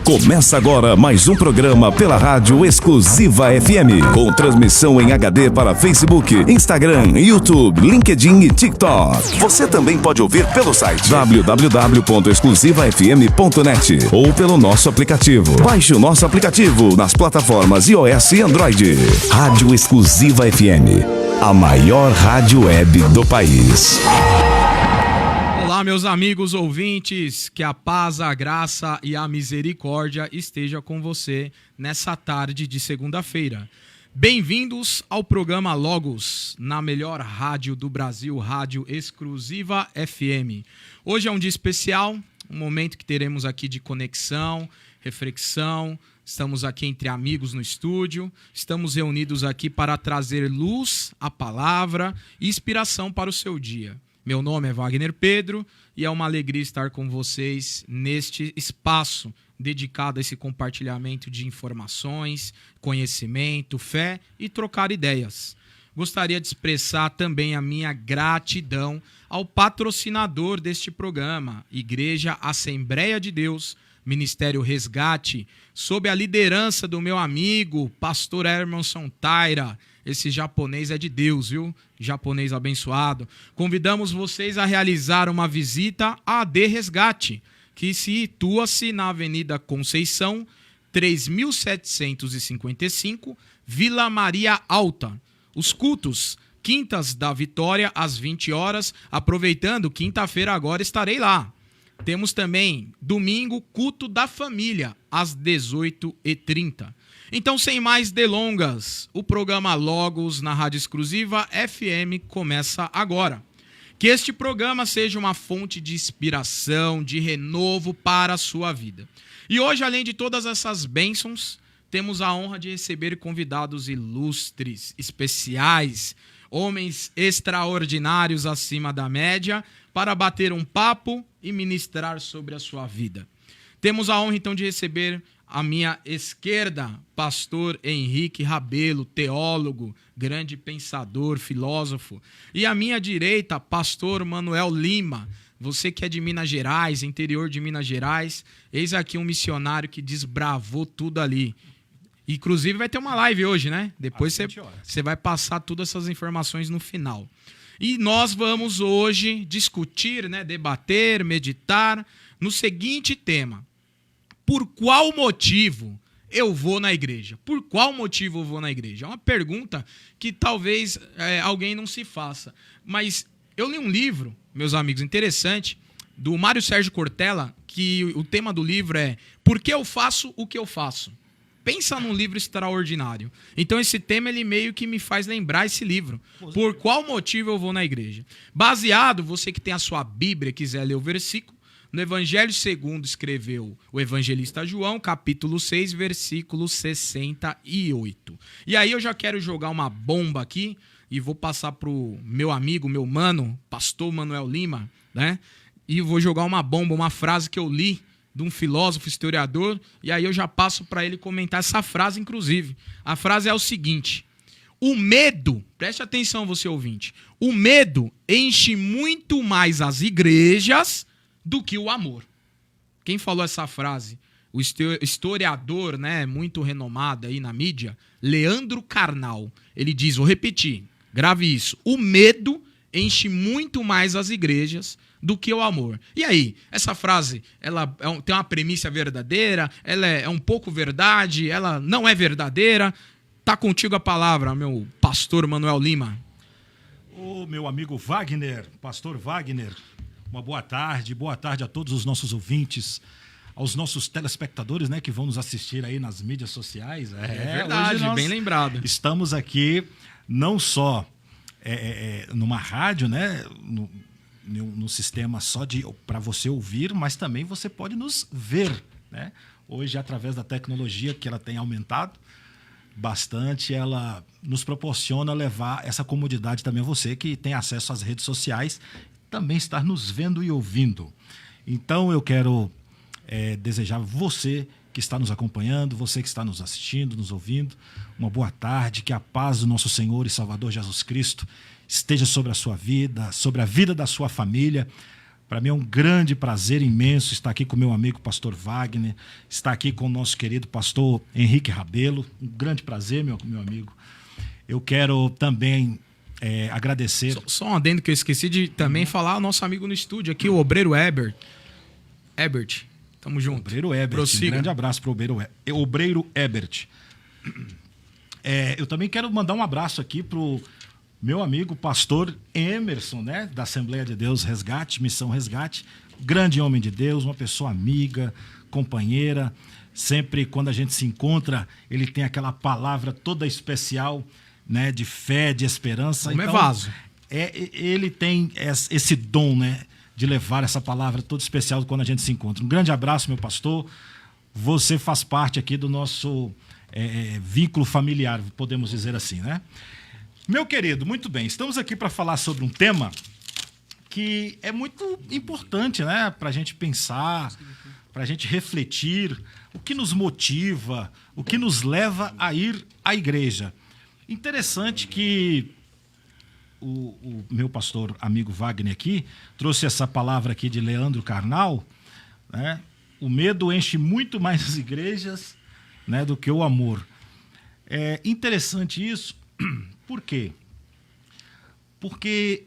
Começa agora mais um programa pela Rádio Exclusiva FM, com transmissão em HD para Facebook, Instagram, YouTube, LinkedIn e TikTok. Você também pode ouvir pelo site www.exclusivafm.net ou pelo nosso aplicativo. Baixe o nosso aplicativo nas plataformas iOS e Android. Rádio Exclusiva FM, a maior rádio web do país. Olá, meus amigos ouvintes, que a paz, a graça e a misericórdia esteja com você nessa tarde de segunda-feira. Bem-vindos ao programa Logos, na melhor rádio do Brasil, Rádio Exclusiva FM. Hoje é um dia especial, um momento que teremos aqui de conexão, reflexão. Estamos aqui entre amigos no estúdio, estamos reunidos aqui para trazer luz à palavra e inspiração para o seu dia. Meu nome é Wagner Pedro e é uma alegria estar com vocês neste espaço dedicado a esse compartilhamento de informações, conhecimento, fé e trocar ideias. Gostaria de expressar também a minha gratidão ao patrocinador deste programa, Igreja Assembleia de Deus, Ministério Resgate, sob a liderança do meu amigo, pastor Emerson Taira. Esse japonês é de Deus, viu? Japonês abençoado. Convidamos vocês a realizar uma visita à AD Resgate, que situa-se na Avenida Conceição, 3755, Vila Maria Alta. Os cultos, quintas da Vitória, às 20 horas. Aproveitando, quinta-feira agora estarei lá. Temos também, domingo, culto da família, às 18h30. Então, sem mais delongas, o programa Logos na Rádio Exclusiva FM começa agora. Que este programa seja uma fonte de inspiração, de renovo para a sua vida. E hoje, além de todas essas bênçãos, temos a honra de receber convidados ilustres, especiais, homens extraordinários acima da média, para bater um papo e ministrar sobre a sua vida. Temos a honra, então, de receber à minha esquerda, pastor Henrique Rabelo, teólogo, grande pensador, filósofo. E à minha direita, pastor Manuel Lima, você que é de Minas Gerais, interior de Minas Gerais, eis aqui um missionário que desbravou tudo ali. Inclusive vai ter uma live hoje, né? Depois você vai passar todas essas informações no final. E nós vamos hoje discutir, né, debater, meditar no seguinte tema: por qual motivo eu vou na igreja? Por qual motivo eu vou na igreja? É uma pergunta que talvez alguém não se faça. Mas eu li um livro, meus amigos, interessante, do Mário Sérgio Cortella, que o tema do livro é Por que eu faço o que eu faço? Pensa num livro extraordinário. Então esse tema ele meio que me faz lembrar esse livro. Por qual motivo eu vou na igreja? Baseado, você que tem a sua Bíblia, quiser ler o versículo, no Evangelho segundo escreveu o evangelista João, capítulo 6, versículo 68. E aí eu já quero jogar uma bomba aqui e vou passar pro meu amigo, meu mano, pastor Manuel Lima, né? E vou jogar uma bomba, uma frase que eu li de um filósofo historiador, e aí eu já passo para ele comentar essa frase, inclusive. A frase é o seguinte: o medo, preste atenção você ouvinte, o medo enche muito mais as igrejas do que o amor. Quem falou essa frase? O historiador, né, muito renomado aí na mídia, Leandro Carnal. Ele diz, vou repetir, grave isso: o medo enche muito mais as igrejas do que o amor. E aí, essa frase, ela tem uma premissa verdadeira? Ela é um pouco verdade? Ela não é verdadeira? Tá contigo a palavra, meu pastor Manuel Lima. Ô, meu amigo Wagner, pastor Wagner, uma boa tarde a todos os nossos ouvintes, aos nossos telespectadores, né, que vão nos assistir aí nas mídias sociais. É verdade, bem lembrado. Estamos aqui não só numa rádio, né, no sistema só para você ouvir, mas também você pode nos ver, né? Hoje, através da tecnologia que ela tem aumentado bastante, ela nos proporciona levar essa comodidade também a você que tem acesso às redes sociais, também estar nos vendo e ouvindo. Então eu quero desejar a você que está nos acompanhando, você que está nos assistindo, nos ouvindo, uma boa tarde, que a paz do nosso Senhor e Salvador Jesus Cristo esteja sobre a sua vida, sobre a vida da sua família, Para mim é um grande prazer imenso estar aqui com meu amigo pastor Wagner, estar aqui com o nosso querido pastor Henrique Rabelo. Um grande prazer, meu amigo. Eu quero também agradecer... Só um adendo que eu esqueci de também falar ao nosso amigo no estúdio aqui, o obreiro Ebert. Tamo junto. Obreiro Ebert. Prossiga. Um grande abraço para o obreiro Ebert. Eu também quero mandar um abraço aqui para o meu amigo pastor Emerson, né, da Assembleia de Deus Resgate, Missão Resgate. Grande homem de Deus, uma pessoa amiga, companheira. Sempre quando a gente se encontra, ele tem aquela palavra toda especial, né, de fé, de esperança. Como então, é vaso. Ele tem esse dom, né, de levar essa palavra toda especial quando a gente se encontra. Um grande abraço, meu pastor. Você faz parte aqui do nosso vínculo familiar, podemos dizer assim, né? Meu querido, muito bem. Estamos aqui para falar sobre um tema que é muito importante, né, para a gente pensar, para a gente refletir, o que nos motiva, o que nos leva a ir à igreja. Interessante que o meu pastor amigo Wagner aqui trouxe essa palavra aqui de Leandro Carnal, né? O medo enche muito mais as igrejas, né, do que o amor. É interessante isso, por quê? Porque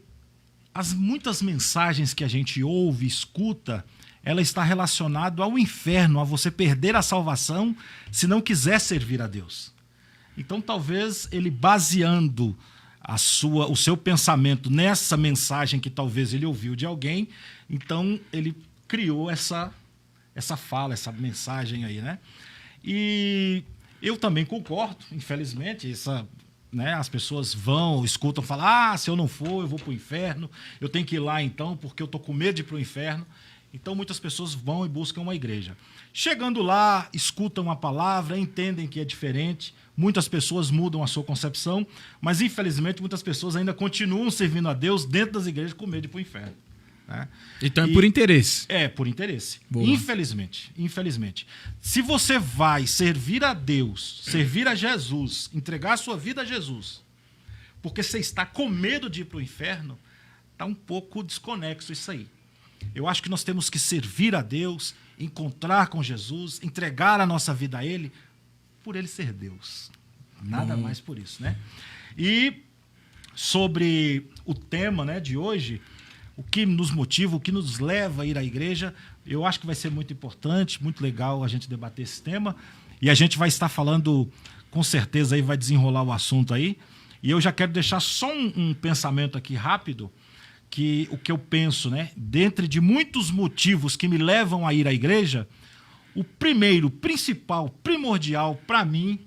muitas mensagens que a gente ouve, escuta, ela está relacionada ao inferno, a você perder a salvação se não quiser servir a Deus. Então, talvez ele baseando o seu pensamento nessa mensagem que talvez ele ouviu de alguém, então ele criou essa fala, essa mensagem aí, né? E eu também concordo, infelizmente, né, as pessoas escutam, falam, se eu não for, eu vou para o inferno, eu tenho que ir lá então, porque eu estou com medo de ir para o inferno. Então, muitas pessoas vão e buscam uma igreja. Chegando lá, escutam a palavra, entendem que é diferente. Muitas pessoas mudam a sua concepção, mas, infelizmente, muitas pessoas ainda continuam servindo a Deus dentro das igrejas com medo de ir para o inferno. Né? Então, é por interesse. É, por interesse. Boa. Infelizmente. Se você vai servir a Deus, servir a Jesus, entregar a sua vida a Jesus, porque você está com medo de ir para o inferno, está um pouco desconexo isso aí. Eu acho que nós temos que servir a Deus, encontrar com Jesus, entregar a nossa vida a Ele, por Ele ser Deus. Nada mais por isso, né? E sobre o tema, né, de hoje, o que nos motiva, o que nos leva a ir à igreja, eu acho que vai ser muito importante, muito legal a gente debater esse tema. E a gente vai estar falando, com certeza, aí vai desenrolar o assunto aí. E eu já quero deixar só um pensamento aqui rápido, que o que eu penso, né, dentre de muitos motivos que me levam a ir à igreja, o primeiro, principal, primordial para mim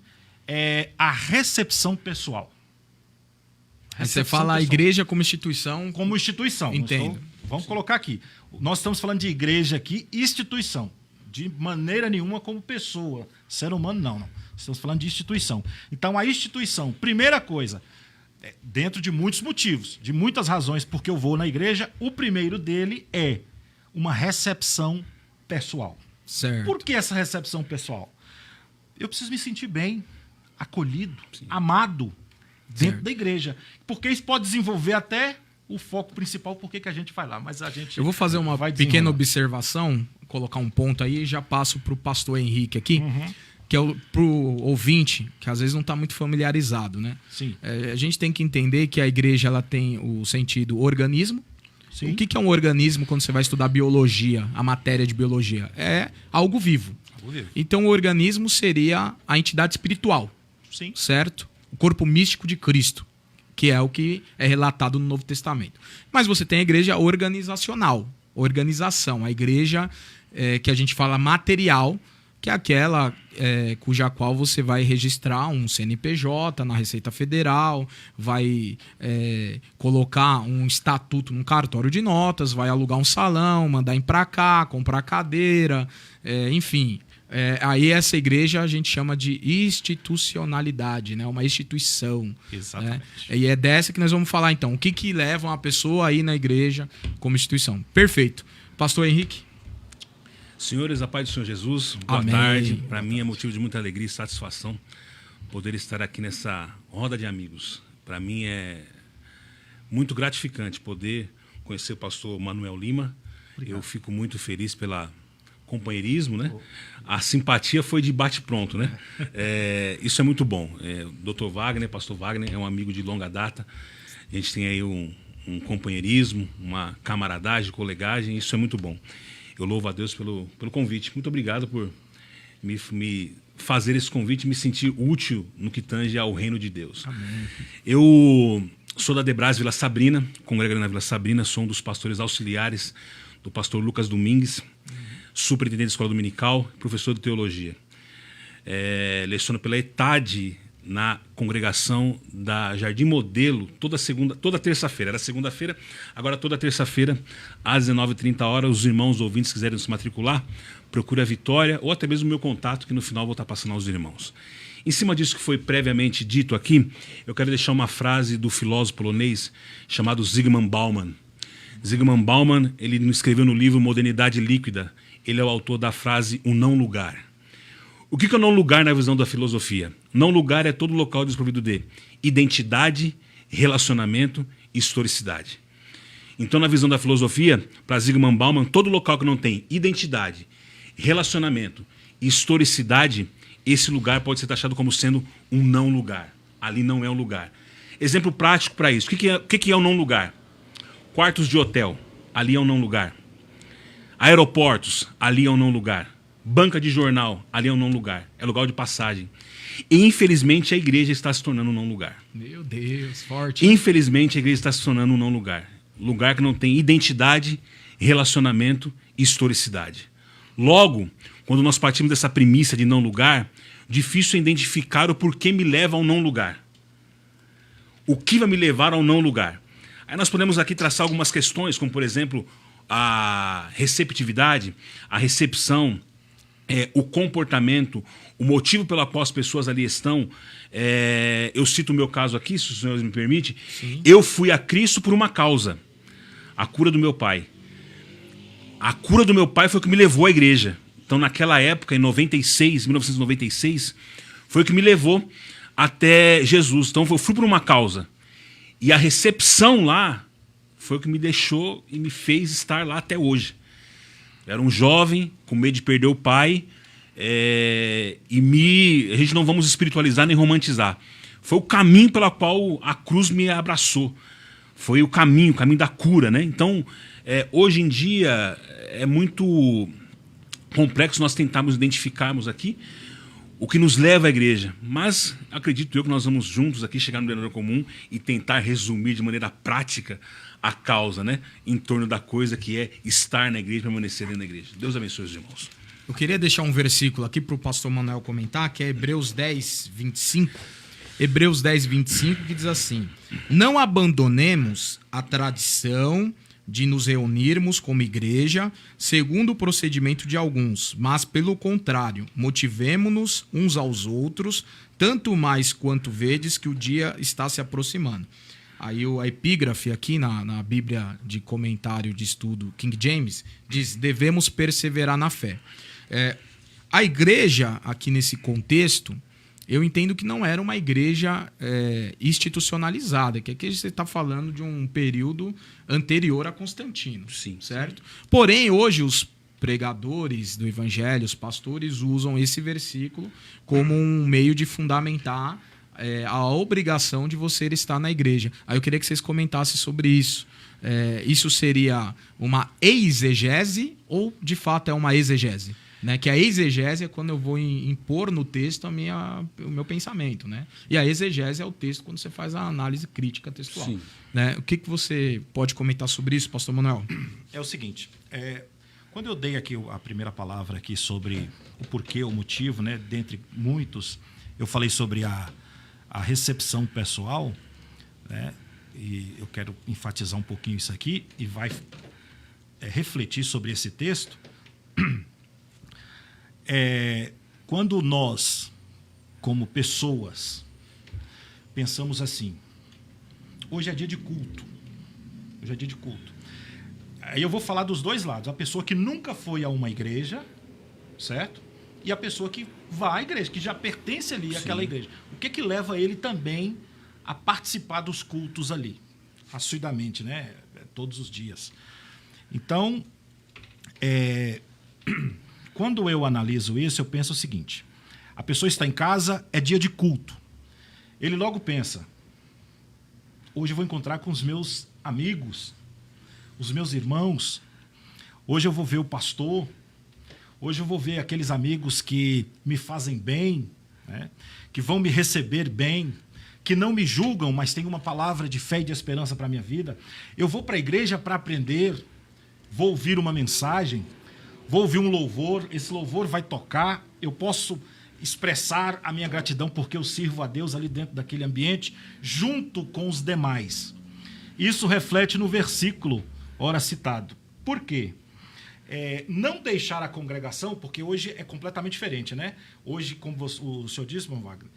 é a recepção pessoal. Você fala a igreja como instituição. Como instituição. Entendo. Vamos colocar aqui. Nós estamos falando de igreja aqui, instituição. De maneira nenhuma como pessoa. Ser humano, não. Estamos falando de instituição. Então, a instituição, primeira coisa, dentro de muitos motivos, de muitas razões porque eu vou na igreja, o primeiro dele é uma recepção pessoal. Certo. Por que essa recepção pessoal? Eu preciso me sentir bem, acolhido, amado dentro da igreja. Porque isso pode desenvolver até o foco principal, por que a gente vai lá. Mas a gente eu vou fazer uma pequena observação, colocar um ponto aí e já passo para o pastor Henrique aqui. Que é para o ouvinte, que às vezes não está muito familiarizado, né? Sim. A gente tem que entender que a igreja ela tem o sentido organismo. Sim. O que é um organismo quando você vai estudar biologia, a matéria de biologia? É algo vivo. Então o organismo seria a entidade espiritual. Sim. Certo? O corpo místico de Cristo, que é o que é relatado no Novo Testamento. Mas você tem a igreja organizacional, organização, a igreja que a gente fala material, que é aquela cuja qual você vai registrar um CNPJ na Receita Federal, vai colocar um estatuto num cartório de notas, vai alugar um salão, mandar emplacar, comprar cadeira, enfim. Aí essa igreja a gente chama de institucionalidade, né? Uma instituição. Exatamente. Né? E é dessa que nós vamos falar então. O que leva uma pessoa a ir na igreja como instituição? Perfeito. Pastor Henrique? Senhores, a paz do Senhor Jesus, boa Amém. tarde. Para mim é motivo de muita alegria e satisfação poder estar aqui nessa roda de amigos. Para mim é muito gratificante poder conhecer o pastor Manuel Lima Obrigado. Eu fico muito feliz pela companheirismo, né? A simpatia foi de bate-pronto, né? Isso é muito bom. Dr. Wagner, pastor Wagner, é um amigo de longa data. A gente tem aí um companheirismo, uma camaradagem, colegagem, isso é muito bom. Eu louvo a Deus pelo convite. Muito obrigado por me fazer esse convite e me sentir útil no que tange ao reino de Deus. Amém. Eu sou da Debras Vila Sabrina, congrego na Vila Sabrina, sou um dos pastores auxiliares do pastor Lucas Domingues, superintendente de escola dominical, professor de teologia. Leciono pela ETAD na congregação da Jardim Modelo, toda terça-feira. Era segunda-feira, agora toda terça-feira, às 19h30, os irmãos ouvintes quiserem se matricular, procure a Vitória ou até mesmo o meu contato, que no final vou estar passando aos irmãos. Em cima disso que foi previamente dito aqui, eu quero deixar uma frase do filósofo polonês chamado Zygmunt Bauman. Zygmunt Bauman, ele escreveu no livro Modernidade Líquida, ele é o autor da frase "o não lugar". O que é o não lugar na visão da filosofia? Não lugar é todo local desprovido de identidade, relacionamento e historicidade. Então, na visão da filosofia, para Zygmunt Bauman, todo local que não tem identidade, relacionamento e historicidade, esse lugar pode ser taxado como sendo um não lugar. Ali não é um lugar. Exemplo prático para isso. O que é um não lugar? Quartos de hotel, ali é um não lugar. Aeroportos, ali é um não lugar. Banca de jornal, ali é um não lugar. É lugar de passagem. E, infelizmente, a igreja está se tornando um não lugar. Meu Deus, forte. Infelizmente, a igreja está se tornando um não lugar. Lugar que não tem identidade, relacionamento e historicidade. Logo, quando nós partimos dessa premissa de não lugar, difícil é identificar o porquê me leva a um não lugar. O que vai me levar a um não lugar? Aí nós podemos aqui traçar algumas questões, como, por exemplo, a receptividade, a recepção, o comportamento, o motivo pelo qual as pessoas ali estão. Eu cito o meu caso aqui, se os senhores me permitem. Sim. Eu fui a Cristo por uma causa, a cura do meu pai. A cura do meu pai foi o que me levou à igreja. Então, naquela época, em 1996, foi o que me levou até Jesus. Então, eu fui por uma causa. E a recepção lá foi o que me deixou e me fez estar lá até hoje. Era um jovem, com medo de perder o pai, a gente não vamos espiritualizar nem romantizar. Foi o caminho pelo qual a cruz me abraçou. Foi o caminho da cura, né? Então, hoje em dia, é muito complexo nós tentarmos identificarmos aqui o que nos leva à igreja. Mas acredito eu que nós vamos juntos aqui chegar no denominador comum e tentar resumir de maneira prática a causa, né, em torno da coisa que é estar na igreja, permanecer dentro da igreja. Deus abençoe os irmãos. Eu queria deixar um versículo aqui para o pastor Manuel comentar, que é Hebreus 10, 25. Hebreus 10, 25, que diz assim: não abandonemos a tradição de nos reunirmos como igreja, segundo o procedimento de alguns, mas, pelo contrário, motivemo-nos uns aos outros, tanto mais quanto vedes que o dia está se aproximando. Aí a epígrafe aqui na Bíblia de comentário de estudo King James diz: devemos perseverar na fé. A igreja, aqui nesse contexto, eu entendo que não era uma igreja institucionalizada, que aqui você está falando de um período anterior a Constantino. Sim. Certo? Porém, hoje os pregadores do evangelho, os pastores, usam esse versículo como um meio de fundamentar a obrigação de você estar na igreja. Aí eu queria que vocês comentassem sobre isso. Isso seria uma exegese ou, de fato, é uma exegese? Né? Que a exegese é quando eu vou impor no texto o meu pensamento. Né? E a exegese é o texto quando você faz a análise crítica textual. Sim. Né? O que você pode comentar sobre isso, pastor Manuel? É o seguinte, quando eu dei aqui a primeira palavra aqui sobre o porquê, o motivo, né, dentre muitos, eu falei sobre a recepção pessoal, né, e eu quero enfatizar um pouquinho isso aqui e vai refletir sobre esse texto. Quando nós, como pessoas, pensamos assim: hoje é dia de culto. Hoje é dia de culto. Aí eu vou falar dos dois lados. A pessoa que nunca foi a uma igreja, certo? E a pessoa que vai à igreja, que já pertence ali àquela igreja. O que leva ele também a participar dos cultos ali? Assiduamente, né? Todos os dias. Então, Quando eu analiso isso, eu penso o seguinte: a pessoa está em casa, é dia de culto. Ele logo pensa: hoje eu vou encontrar com os meus amigos, os meus irmãos, hoje eu vou ver o pastor, hoje eu vou ver aqueles amigos que me fazem bem, né? Que vão me receber bem, que não me julgam, mas têm uma palavra de fé e de esperança para a minha vida. Eu vou para a igreja para aprender, vou ouvir uma mensagem, vou ouvir um louvor, esse louvor vai tocar, eu posso expressar a minha gratidão porque eu sirvo a Deus ali dentro daquele ambiente, junto com os demais. Isso reflete no versículo ora citado. Por quê? Não deixar a congregação, porque hoje é completamente diferente, né? Hoje, como o senhor disse, irmão Wagner,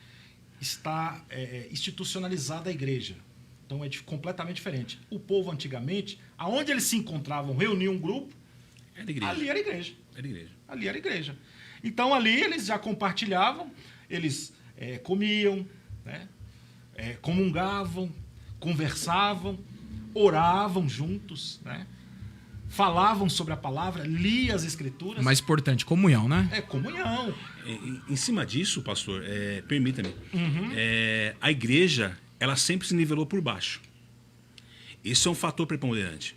está institucionalizada a igreja. Então é completamente diferente. O povo antigamente, aonde eles se encontravam, reuniam um grupo, ali era igreja. Ali era igreja. Então ali eles já compartilhavam, eles comiam, né? Comungavam, conversavam, oravam juntos, né? Falavam sobre a palavra, liam as escrituras. Mais importante, comunhão, né? Comunhão. Em cima disso, pastor, permita-me, a igreja, ela sempre se nivelou por baixo. Esse é um fator preponderante.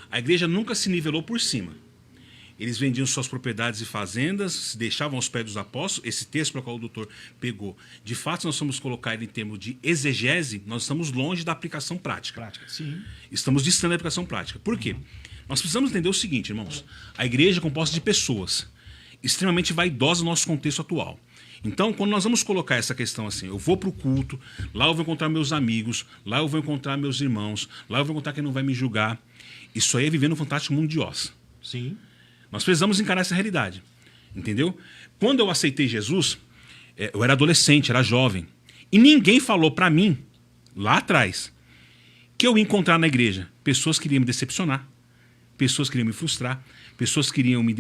A igreja nunca se nivelou por cima. Eles vendiam suas propriedades e fazendas, se deixavam aos pés dos apóstolos. Esse texto para o qual o doutor pegou, de fato, nós vamos colocar ele em termos de exegese, nós estamos longe da aplicação prática. Sim. Estamos distante da aplicação prática. Por quê? Nós precisamos entender o seguinte, irmãos. A igreja é composta de pessoas extremamente vaidosas no nosso contexto atual. Então, quando nós vamos colocar essa questão assim, eu vou para o culto, lá eu vou encontrar meus amigos, lá eu vou encontrar meus irmãos, lá eu vou encontrar quem não vai me julgar. Isso aí é viver no fantástico mundo de Oz. Sim. Nós precisamos encarar essa realidade, entendeu? Quando eu aceitei Jesus, eu era adolescente, era jovem, e ninguém falou para mim, lá atrás, que eu ia encontrar na igreja pessoas que queriam me decepcionar, pessoas que queriam me frustrar, pessoas que queriam me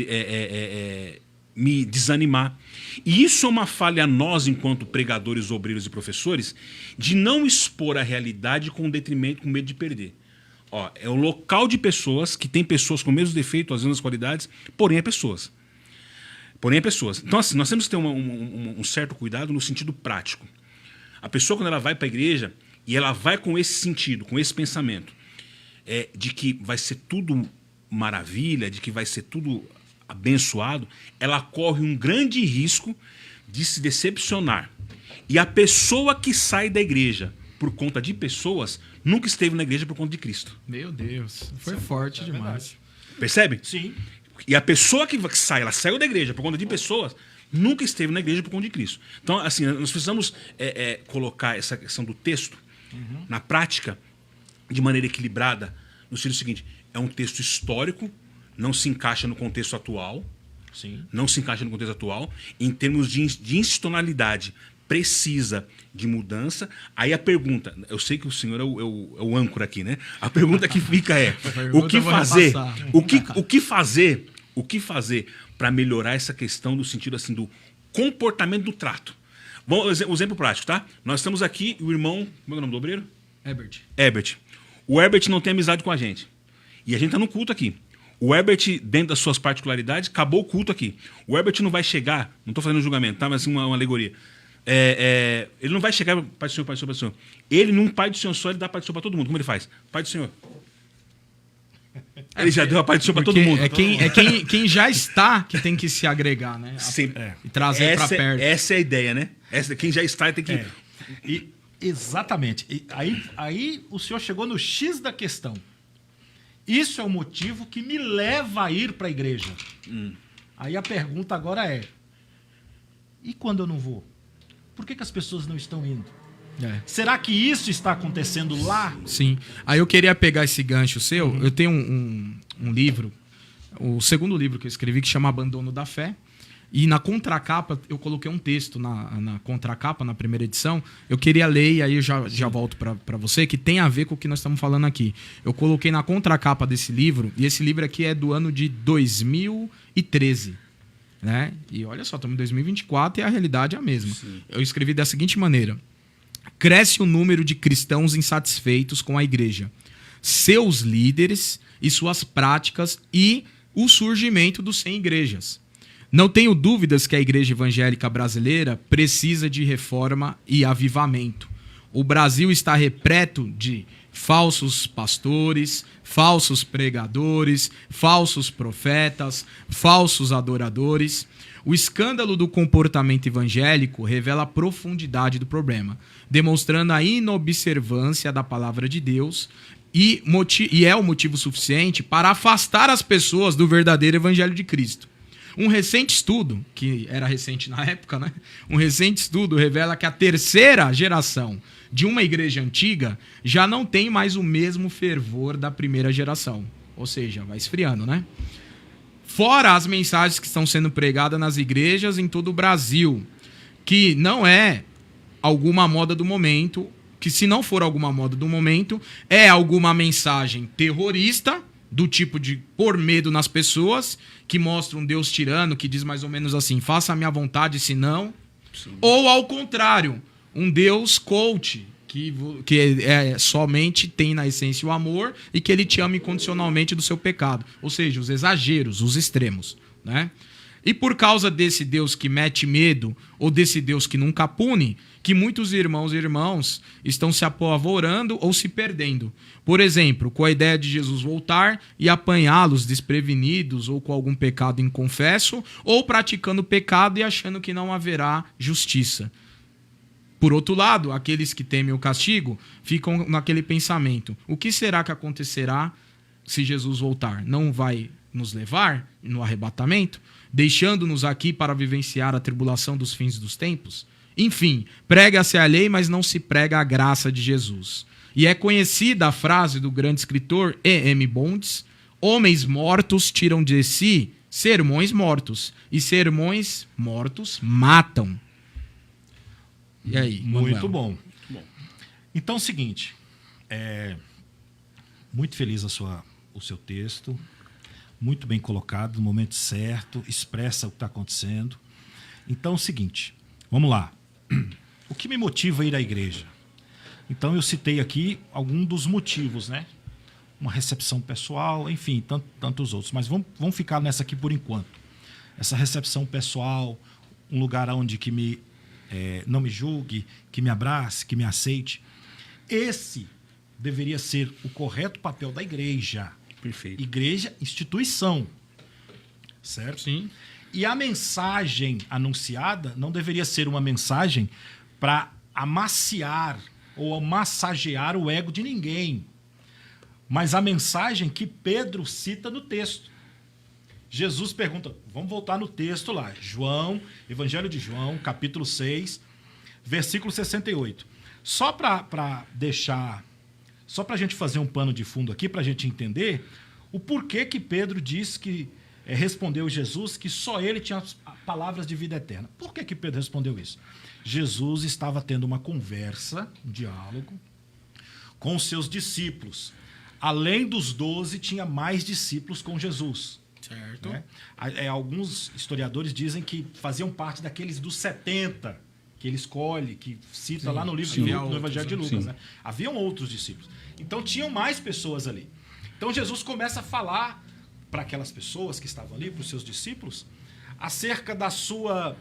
desanimar. E isso é uma falha a nós, enquanto pregadores, obreiros e professores, de não expor a realidade com detrimento, com medo de perder. É um local de pessoas que tem pessoas com o mesmo defeito, as mesmas qualidades, porém é pessoas. Então, assim, nós temos que ter um certo cuidado no sentido prático. A pessoa, quando ela vai para a igreja, e ela vai com esse sentido, com esse pensamento, de que vai ser tudo maravilha, de que vai ser tudo abençoado, ela corre um grande risco de se decepcionar. E a pessoa que sai da igreja por conta de pessoas, nunca esteve na igreja por conta de Cristo. Meu Deus, foi forte demais. Percebe? Sim. E a pessoa que sai, ela saiu da igreja por conta de pessoas, nunca esteve na igreja por conta de Cristo. Então, assim, nós precisamos colocar essa questão do texto na prática de maneira equilibrada, no sentido seguinte: é um texto histórico, não se encaixa no contexto atual. Sim. Não se encaixa no contexto atual. Em termos de institucionalidade, precisa de mudança. Aí a pergunta, eu sei que o senhor é o âncora aqui, né? A pergunta que fica é: o que fazer para melhorar essa questão do sentido assim do comportamento do trato? Bom, exemplo prático, tá? Nós estamos aqui, o irmão, como é o nome do obreiro? Herbert. O Herbert não tem amizade com a gente. E a gente está no culto aqui. O Herbert, dentro das suas particularidades, acabou o culto aqui. O Herbert não vai chegar, não estou fazendo um julgamento, tá? Mas assim, uma alegoria. Ele não vai chegar, Pai do Senhor, Pai do Senhor, Pai do Senhor. Ele, num Pai do Senhor só, ele dá Pai do Senhor para todo mundo. Como ele faz? Pai do Senhor. Ele já deu a Pai do Senhor para todo mundo. Quem já está que tem que se agregar, né? E trazer para perto. Essa é a ideia, né? Quem já está tem que... Exatamente. E aí o senhor chegou no X da questão. Isso é o motivo que me leva a ir para a igreja. Aí a pergunta agora é: e quando eu não vou? Por que as pessoas não estão indo? Será que isso está acontecendo lá? Sim. Aí eu queria pegar esse gancho seu. Eu tenho um livro, o segundo livro que eu escrevi, que chama Abandono da Fé. E na contracapa, eu coloquei um texto na contracapa, na primeira edição. Eu queria ler, e aí eu já volto para você, que tem a ver com o que nós estamos falando aqui. Eu coloquei na contracapa desse livro, e esse livro aqui é do ano de 2013. Né? E olha só, estamos em 2024 e a realidade é a mesma. Sim. Eu escrevi da seguinte maneira: cresce o número de cristãos insatisfeitos com a igreja, seus líderes e suas práticas e o surgimento dos 100 igrejas. Não tenho dúvidas que a igreja evangélica brasileira precisa de reforma e avivamento. O Brasil está repleto de falsos pastores, falsos pregadores, falsos profetas, falsos adoradores. O escândalo do comportamento evangélico revela a profundidade do problema, demonstrando a inobservância da palavra de Deus e é o motivo suficiente para afastar as pessoas do verdadeiro evangelho de Cristo. Um recente estudo, que era recente na época, né? Um recente estudo revela que a terceira geração de uma igreja antiga já não tem mais o mesmo fervor da primeira geração. Ou seja, vai esfriando, né? Fora as mensagens que estão sendo pregadas nas igrejas em todo o Brasil, que não é alguma moda do momento, que se não for alguma moda do momento, é alguma mensagem terrorista, do tipo de pôr medo nas pessoas, que mostra um Deus tirano, que diz mais ou menos assim, faça a minha vontade, se não. Sim. Ou ao contrário, um Deus coach, que somente tem na essência o amor e que ele te ama incondicionalmente do seu pecado. Ou seja, os exageros, os extremos, né? E por causa desse Deus que mete medo, ou desse Deus que nunca pune, que muitos irmãos e irmãs estão se apavorando ou se perdendo. Por exemplo, com a ideia de Jesus voltar e apanhá-los desprevenidos ou com algum pecado inconfesso, ou praticando pecado e achando que não haverá justiça. Por outro lado, aqueles que temem o castigo ficam naquele pensamento. O que será que acontecerá se Jesus voltar? Não vai nos levar no arrebatamento, deixando-nos aqui para vivenciar a tribulação dos fins dos tempos? Enfim, prega-se a lei, mas não se prega a graça de Jesus. E é conhecida a frase do grande escritor E.M. Bonds: homens mortos tiram de si sermões mortos, e sermões mortos matam. E aí? Muito bom. Então é o seguinte, muito feliz o seu texto, muito bem colocado, no momento certo, expressa o que está acontecendo. Então é o seguinte, vamos lá. O que me motiva a ir à igreja? Então eu citei aqui alguns dos motivos, né? Uma recepção pessoal, enfim, tantos outros. Mas vamos ficar nessa aqui por enquanto. Essa recepção pessoal, um lugar onde que não me julgue, que me abrace, que me aceite. Esse deveria ser o correto papel da igreja. Perfeito. Igreja, instituição. Certo? Sim. E a mensagem anunciada não deveria ser uma mensagem para amaciar ou massagear o ego de ninguém, mas a mensagem que Pedro cita no texto. Jesus pergunta, vamos voltar no texto lá, Evangelho de João, capítulo 6, versículo 68. Só para a gente fazer um pano de fundo aqui, para a gente entender o porquê que Pedro diz que respondeu Jesus que só ele tinha palavras de vida eterna. Por que Pedro respondeu isso? Jesus estava tendo uma conversa, um diálogo, com os seus discípulos. Além dos 12, tinha mais discípulos com Jesus. Certo. Né? Alguns historiadores dizem que faziam parte daqueles dos 70 que ele escolhe, que cita lá no livro de Lucas, no Evangelho de Lucas. Né? Haviam outros discípulos. Então tinham mais pessoas ali. Então Jesus começa a falar para aquelas pessoas que estavam ali, para os seus discípulos, acerca da sua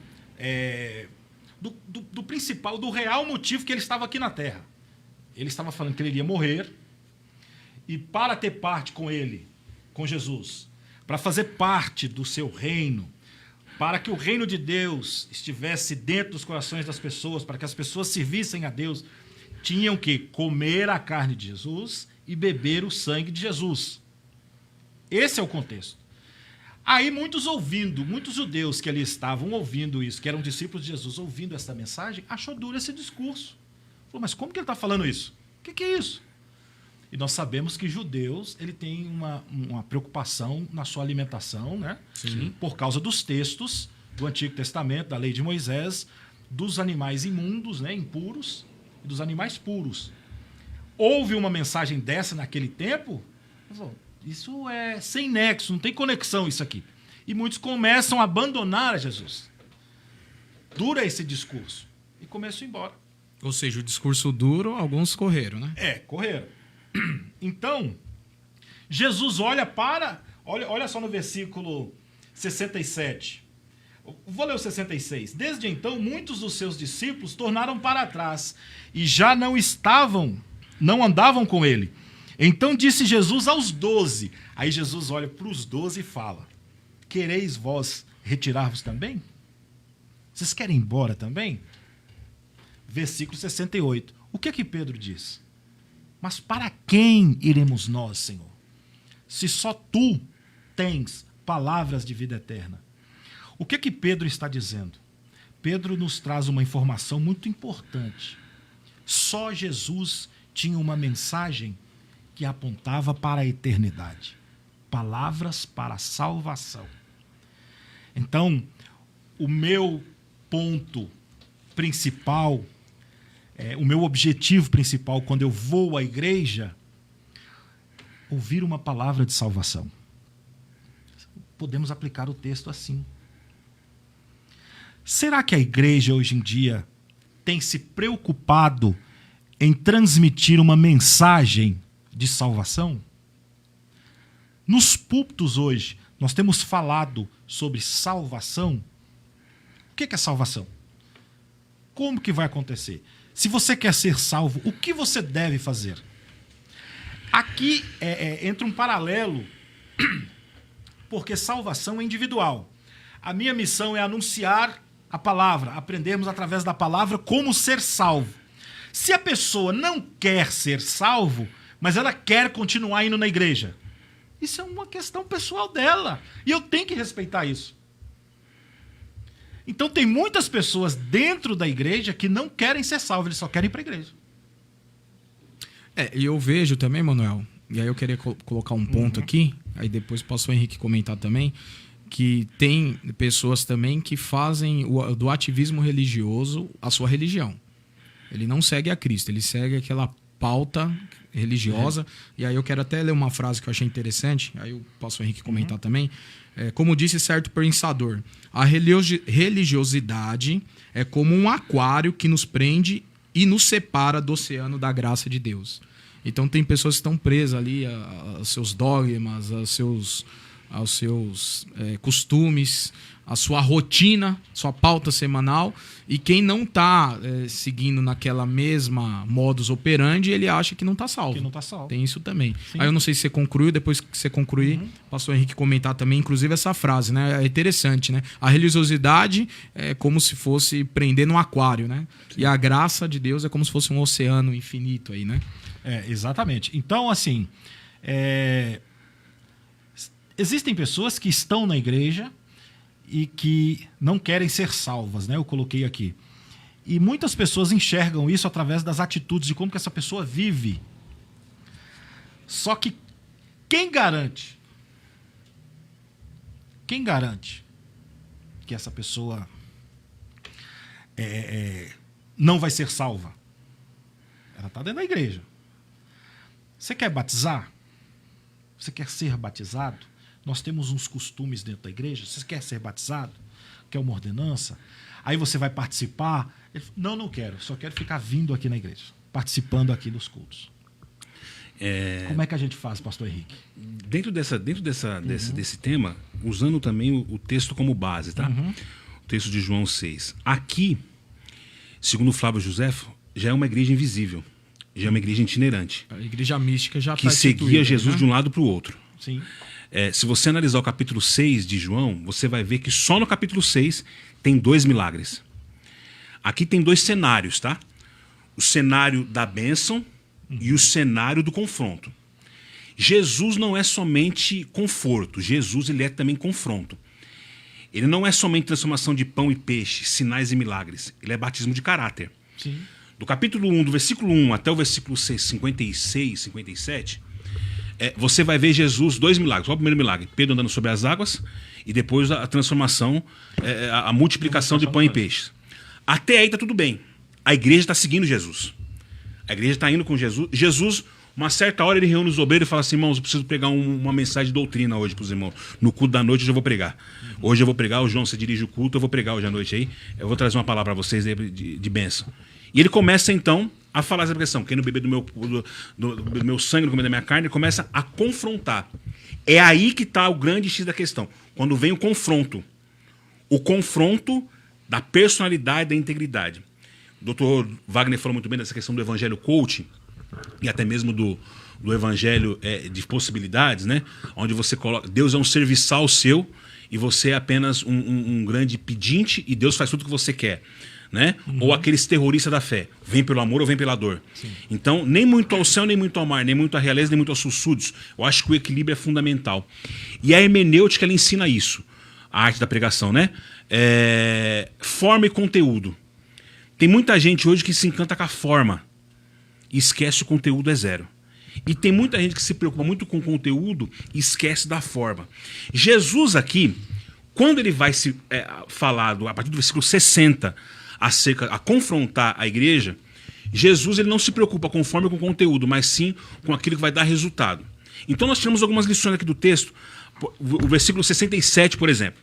do principal, do real motivo que ele estava aqui na Terra. Ele estava falando que ele iria morrer, e para ter parte com ele, com Jesus, para fazer parte do seu reino, para que o reino de Deus estivesse dentro dos corações das pessoas, para que as pessoas servissem a Deus, tinham que comer a carne de Jesus e beber o sangue de Jesus. Esse é o contexto. Aí muitos judeus que ali estavam ouvindo isso, que eram discípulos de Jesus, ouvindo essa mensagem, achou duro esse discurso. Falou, mas como que ele está falando isso? O que é isso? E nós sabemos que judeus ele tem uma preocupação na sua alimentação, né? Sim. Por causa dos textos do Antigo Testamento, da lei de Moisés, dos animais imundos, né, impuros, e dos animais puros. Houve uma mensagem dessa naquele tempo? Isso é sem nexo, não tem conexão isso aqui. E muitos começam a abandonar a Jesus. Dura esse discurso. E começam a ir embora. Ou seja, o discurso duro, alguns correram, né? Correram. Então, Jesus olha Olha só no versículo 67. Vou ler o 66. Desde então, muitos dos seus discípulos tornaram para trás e já não andavam com ele. Então disse Jesus aos 12. Aí Jesus olha para os 12 e fala: quereis vós retirar-vos também? Vocês querem ir embora também? Versículo 68. O que é que Pedro diz? Mas para quem iremos nós, Senhor? Se só tu tens palavras de vida eterna. O que é que Pedro está dizendo? Pedro nos traz uma informação muito importante. Só Jesus tinha uma mensagem que apontava para a eternidade. Palavras para a salvação. Então, o meu ponto principal, o meu objetivo principal quando eu vou à igreja, ouvir uma palavra de salvação. Podemos aplicar o texto assim. Será que a igreja hoje em dia tem se preocupado em transmitir uma mensagem de salvação? Nos púlpitos hoje, nós temos falado sobre salvação. O que é salvação? Como que vai acontecer? Se você quer ser salvo, o que você deve fazer? Aqui entra um paralelo, porque salvação é individual. A minha missão é anunciar a palavra, aprendermos através da palavra como ser salvo. Se a pessoa não quer ser salvo, mas ela quer continuar indo na igreja, isso é uma questão pessoal dela. E eu tenho que respeitar isso. Então tem muitas pessoas dentro da igreja que não querem ser salvos, eles só querem ir para a igreja. E eu vejo também, Manuel, e aí eu queria colocar um ponto aqui, aí depois posso o Henrique comentar também, que tem pessoas também que fazem do ativismo religioso a sua religião. Ele não segue a Cristo, ele segue aquela pauta religiosa. E aí eu quero até ler uma frase que eu achei interessante, aí eu posso o Henrique comentar também. Como disse certo pensador, a religiosidade é como um aquário que nos prende e nos separa do oceano da graça de Deus. Então tem pessoas que estão presas ali aos seus dogmas, aos seus costumes, a sua rotina, sua pauta semanal, e quem não está seguindo naquela mesma modus operandi, ele acha que não está salvo. Que não está salvo. Tem isso também. Sim. Aí eu não sei se você concluiu, depois que você concluir, pastor Henrique comentar também, inclusive essa frase, né? É interessante, né? A religiosidade é como se fosse prender num aquário, né? Sim. E a graça de Deus é como se fosse um oceano infinito aí, né? Exatamente. Então, assim, existem pessoas que estão na igreja e que não querem ser salvas, né? Eu coloquei aqui. E muitas pessoas enxergam isso através das atitudes, de como que essa pessoa vive. Só que quem garante que essa pessoa não vai ser salva? Ela está dentro da igreja. Você quer batizar? Você quer ser batizado? Nós temos uns costumes dentro da igreja. Você quer ser batizado? Quer uma ordenança? Aí você vai participar? Não quero. Só quero ficar vindo aqui na igreja, participando aqui dos cultos. Como é que a gente faz, pastor Henrique? Dentro desse tema, usando também o texto como base, tá? O texto de João 6. Aqui, segundo Flávio Joséfo, já é uma igreja invisível. Já é uma igreja itinerante. A igreja mística já que seguia Jesus, né, de um lado para o outro. Sim. Se você analisar o capítulo 6 de João, você vai ver que só no capítulo 6 tem 2 milagres. Aqui tem 2 cenários, tá? O cenário da bênção e o cenário do confronto. Jesus não é somente conforto, Jesus ele é também confronto. Ele não é somente transformação de pão e peixe, sinais e milagres. Ele é batismo de caráter. Sim. Do capítulo 1, do versículo 1 até o versículo 56, 57, você vai ver Jesus 2 milagres. Qual é o primeiro milagre? Pedro andando sobre as águas e depois a transformação, a multiplicação de pão e peixe. Até aí está tudo bem. A igreja está seguindo Jesus. A igreja está indo com Jesus. Jesus, uma certa hora, ele reúne os obreiros e fala assim: irmãos, eu preciso pregar uma mensagem de doutrina hoje para os irmãos. No culto da noite eu já vou pregar. Hoje eu vou pregar, o João, você dirige o culto, eu vou pregar hoje à noite aí. Eu vou trazer uma palavra para vocês aí de bênção. E ele começa então a falar essa questão: quem não beber do meu sangue, não comer da minha carne, ele começa a confrontar. É aí que está o grande X da questão. Quando vem o confronto da personalidade, da integridade. O Dr. Wagner falou muito bem dessa questão do evangelho coaching e até mesmo do evangelho de possibilidades, né? Onde você coloca... Deus é um serviçal seu e você é apenas um grande pedinte e Deus faz tudo o que você quer. Né? Ou aqueles terroristas da fé. Vem pelo amor ou vem pela dor. Sim. Então, nem muito ao céu, nem muito ao mar, nem muito à realeza, nem muito aos sussurros. Eu acho que o equilíbrio é fundamental. E a hermenêutica, ela ensina isso. A arte da pregação, né? Forma e conteúdo. Tem muita gente hoje que se encanta com a forma e esquece o conteúdo é zero. E tem muita gente que se preocupa muito com o conteúdo e esquece da forma. Jesus aqui, quando ele vai se falar a partir do versículo 60 a confrontar a igreja, Jesus ele não se preocupa com forma e com conteúdo, mas sim com aquilo que vai dar resultado. Então nós tiramos algumas lições aqui do texto. O versículo 67, por exemplo.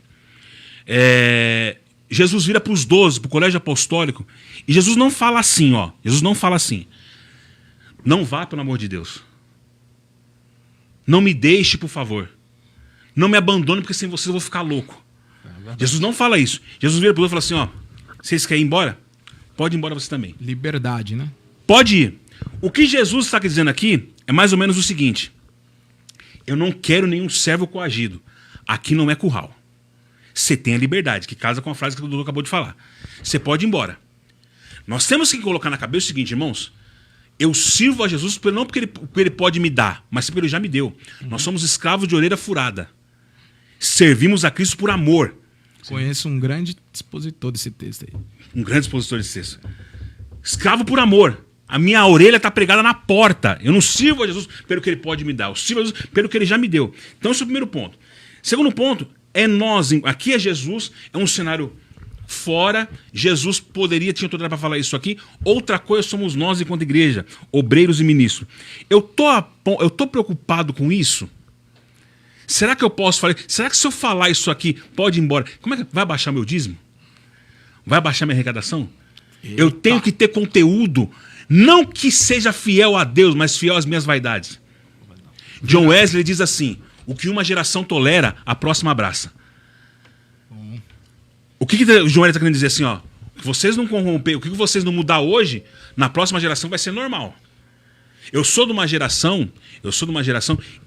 Jesus vira para os 12, para o colégio apostólico, e Jesus não fala assim, ó. Jesus não fala assim. Não vá, pelo amor de Deus. Não me deixe, por favor. Não me abandone, porque sem vocês eu vou ficar louco. Jesus não fala isso. Jesus vira para o 12 e fala assim, ó. Vocês querem ir embora? Pode ir embora você também. Liberdade, né? Pode ir. O que Jesus está dizendo aqui é mais ou menos o seguinte. Eu não quero nenhum servo coagido. Aqui não é curral. Você tem a liberdade, que casa com a frase que o doutor acabou de falar. Você pode ir embora. Nós temos que colocar na cabeça o seguinte, irmãos. Eu sirvo a Jesus não porque ele pode me dar, mas porque ele já me deu. Nós somos escravos de orelha furada. Servimos a Cristo por amor. Conheço um grande expositor desse texto aí. Um grande expositor desse texto. Escravo por amor. A minha orelha está pregada na porta. Eu não sirvo a Jesus pelo que ele pode me dar. Eu sirvo a Jesus pelo que ele já me deu. Então esse é o primeiro ponto. Segundo ponto, aqui é Jesus, é um cenário fora. Jesus tinha toda para falar isso aqui. Outra coisa somos nós enquanto igreja, obreiros e ministros. Eu tô preocupado com isso? Será que eu posso falar? Será que se eu falar isso aqui, pode ir embora? Como é que vai baixar meu dízimo? Vai baixar minha arrecadação? Eita. Eu tenho que ter conteúdo, não que seja fiel a Deus, mas fiel às minhas vaidades. John Wesley diz assim: o que uma geração tolera, a próxima abraça. O que o John Wesley está querendo dizer assim, ó? Que vocês não corromper, o que vocês não mudar hoje, na próxima geração vai ser normal. Eu sou de uma geração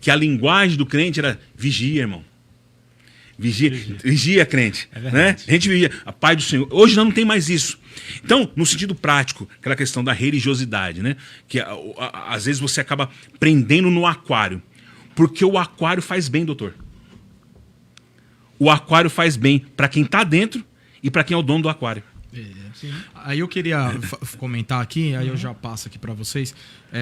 que a linguagem do crente era vigia, irmão. Vigia, crente. Né? A gente vivia a paz do Senhor. Hoje não tem mais isso. Então, no sentido prático, aquela questão da religiosidade, né? Que às vezes você acaba prendendo no aquário. Porque o aquário faz bem, doutor. O aquário faz bem para quem está dentro e para quem é o dono do aquário. Aí eu queria comentar aqui, aí eu já passo aqui para vocês,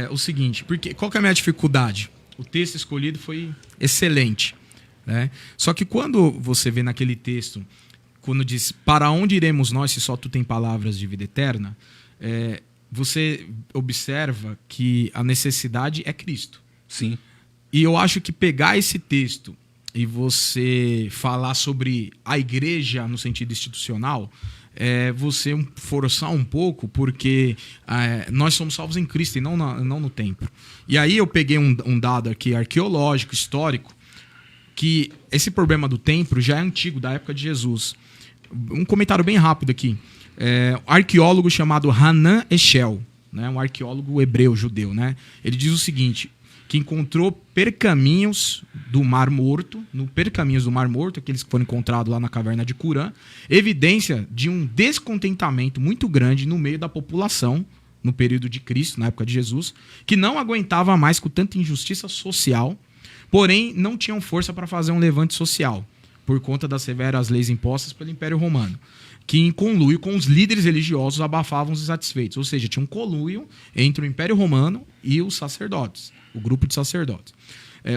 o seguinte, porque qual que é a minha dificuldade? O texto escolhido foi excelente, né? Só que quando você vê naquele texto, quando diz, para onde iremos nós se só tu tem palavras de vida eterna, você observa que a necessidade é Cristo. Sim. E eu acho que pegar esse texto e você falar sobre a igreja no sentido institucional, você forçar um pouco, porque nós somos salvos em Cristo e não no templo. E aí eu peguei um dado aqui arqueológico, histórico, que esse problema do templo já é antigo, da época de Jesus. Um comentário bem rápido aqui. Um arqueólogo chamado Hanan Eshel, né, um arqueólogo hebreu, judeu, né, ele diz o seguinte, que encontrou pergaminhos do Mar Morto, aqueles que foram encontrados lá na caverna de Curã, evidência de um descontentamento muito grande no meio da população, no período de Cristo, na época de Jesus, que não aguentava mais com tanta injustiça social, porém não tinham força para fazer um levante social, por conta das severas leis impostas pelo Império Romano, que em conluio com os líderes religiosos abafavam os insatisfeitos, ou seja, tinha um conluio entre o Império Romano e os sacerdotes, o grupo de sacerdotes.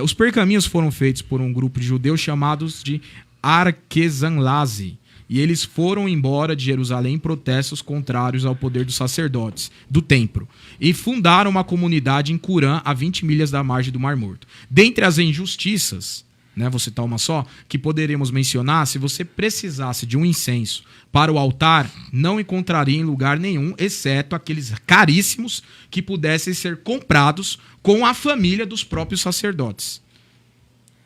Os pergaminhos foram feitos por um grupo de judeus chamados de Arquesanlazi, e eles foram embora de Jerusalém em protestos contrários ao poder dos sacerdotes do templo, e fundaram uma comunidade em Curã, a 20 milhas da margem do Mar Morto. Dentre as injustiças, né, vou citar uma só, que poderíamos mencionar, se você precisasse de um incenso para o altar, não encontraria em lugar nenhum, exceto aqueles caríssimos que pudessem ser comprados com a família dos próprios sacerdotes.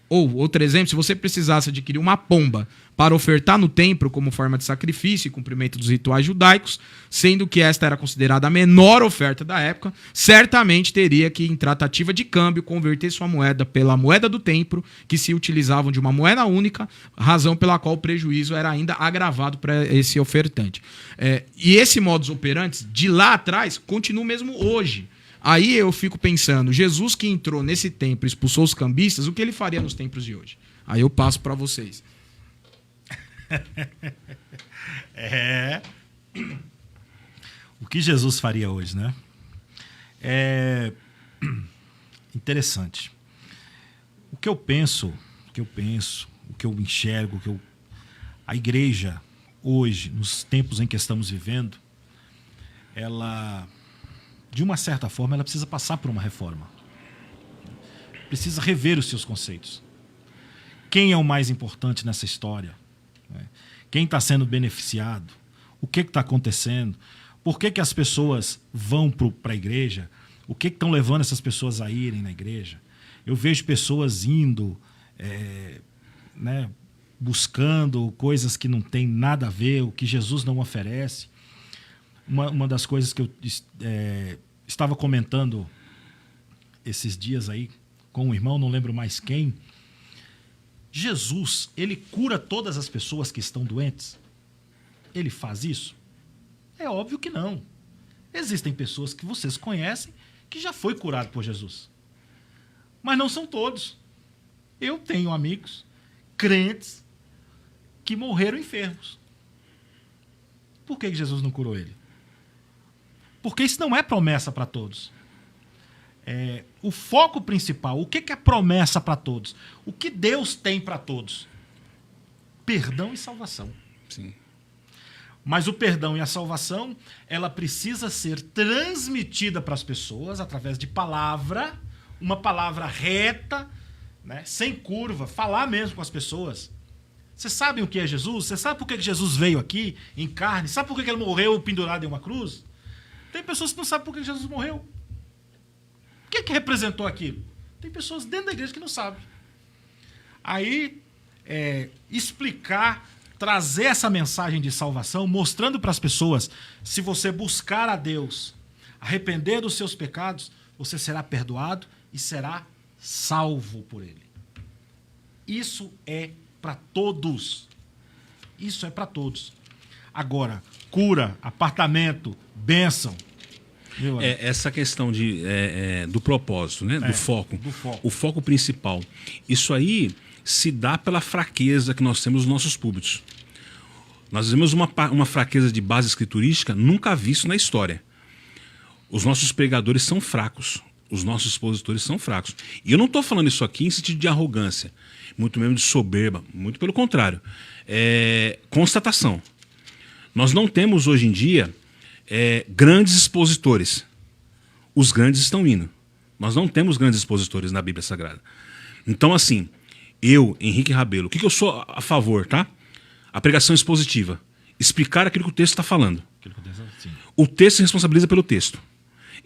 Ou, outro exemplo, se você precisasse adquirir uma pomba para ofertar no templo como forma de sacrifício e cumprimento dos rituais judaicos, sendo que esta era considerada a menor oferta da época, certamente teria que, em tratativa de câmbio, converter sua moeda pela moeda do templo, que se utilizavam de uma moeda única, razão pela qual o prejuízo era ainda agravado para esse ofertante. E esse modus operandi, de lá atrás, continua mesmo hoje. Aí eu fico pensando, Jesus que entrou nesse templo e expulsou os cambistas, o que ele faria nos templos de hoje? Aí eu passo para vocês. O que Jesus faria hoje, né? É interessante. O que eu penso, o que eu enxergo, a igreja hoje, nos tempos em que estamos vivendo, ela, de uma certa forma, ela precisa passar por uma reforma. Precisa rever os seus conceitos. Quem é o mais importante nessa história? Quem está sendo beneficiado? O que está acontecendo? Por que as pessoas vão para a igreja? O que estão levando essas pessoas a irem na igreja? Eu vejo pessoas indo, buscando coisas que não tem nada a ver, o que Jesus não oferece. Uma das coisas que eu estava comentando esses dias aí com um irmão, não lembro mais quem. Jesus, ele cura todas as pessoas que estão doentes? Ele faz isso? É óbvio que não. Existem pessoas que vocês conhecem que já foi curado por Jesus. Mas não são todos. Eu tenho amigos, crentes, que morreram enfermos. Por que Jesus não curou ele? Porque isso não é promessa para todos. O foco principal, o que é promessa para todos? O que Deus tem para todos? Perdão e salvação. Sim. Mas o perdão e a salvação, ela precisa ser transmitida para as pessoas através de palavra, uma palavra reta, né, sem curva, falar mesmo com as pessoas. Vocês sabem o que é Jesus? Você sabe por que Jesus veio aqui em carne? Sabe por que ele morreu pendurado em uma cruz? Tem pessoas que não sabem por que Jesus morreu. O que representou aquilo? Tem pessoas dentro da igreja que não sabem. Aí, explicar, trazer essa mensagem de salvação, mostrando para as pessoas, se você buscar a Deus, arrepender dos seus pecados, você será perdoado e será salvo por Ele. Isso é para todos. Isso é para todos. Agora, cura, apartamento, bênção. Essa questão do propósito, né? Do foco. O foco principal. Isso aí se dá pela fraqueza que nós temos nos nossos púlpitos. Nós temos uma fraqueza de base escriturística nunca visto na história. Os nossos pregadores são fracos. Os nossos expositores são fracos. E eu não estou falando isso aqui em sentido de arrogância, muito menos de soberba, muito pelo contrário. Constatação. Nós não temos hoje em dia grandes expositores. Os grandes estão indo. Nós não temos grandes expositores na Bíblia Sagrada. Então, assim, eu, Henrique Rabelo, o que eu sou a favor, tá? A pregação expositiva. Explicar aquilo que o texto está falando. O texto se responsabiliza pelo texto.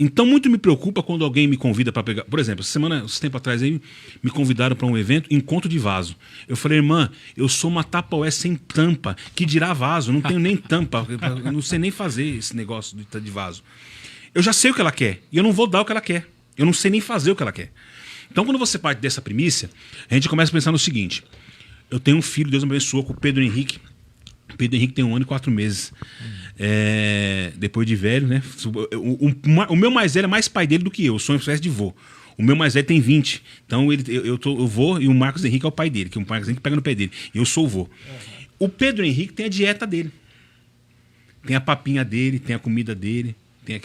Então, muito me preocupa quando alguém me convida para pegar... Por exemplo, esse tempo atrás aí, me convidaram para um evento, encontro de vaso. Eu falei, irmã, eu sou uma tapaué sem tampa, que dirá vaso, não tenho nem tampa, eu não sei nem fazer esse negócio de vaso. Eu já sei o que ela quer, e eu não vou dar o que ela quer. Eu não sei nem fazer o que ela quer. Então, quando você parte dessa primícia, a gente começa a pensar no seguinte. Eu tenho um filho, Deus me abençoou, com o Pedro Henrique. O Pedro Henrique tem 1 ano e 4 meses. Depois de velho, né? O meu mais velho é mais pai dele do que eu sou uma espécie de vô. O meu mais velho tem 20. Então eu vou e o Marcos Henrique é o pai dele, que o Marcos Henrique pega no pé dele. E eu sou o vô. O Pedro Henrique tem a dieta dele. Tem a papinha dele, tem a comida dele, tem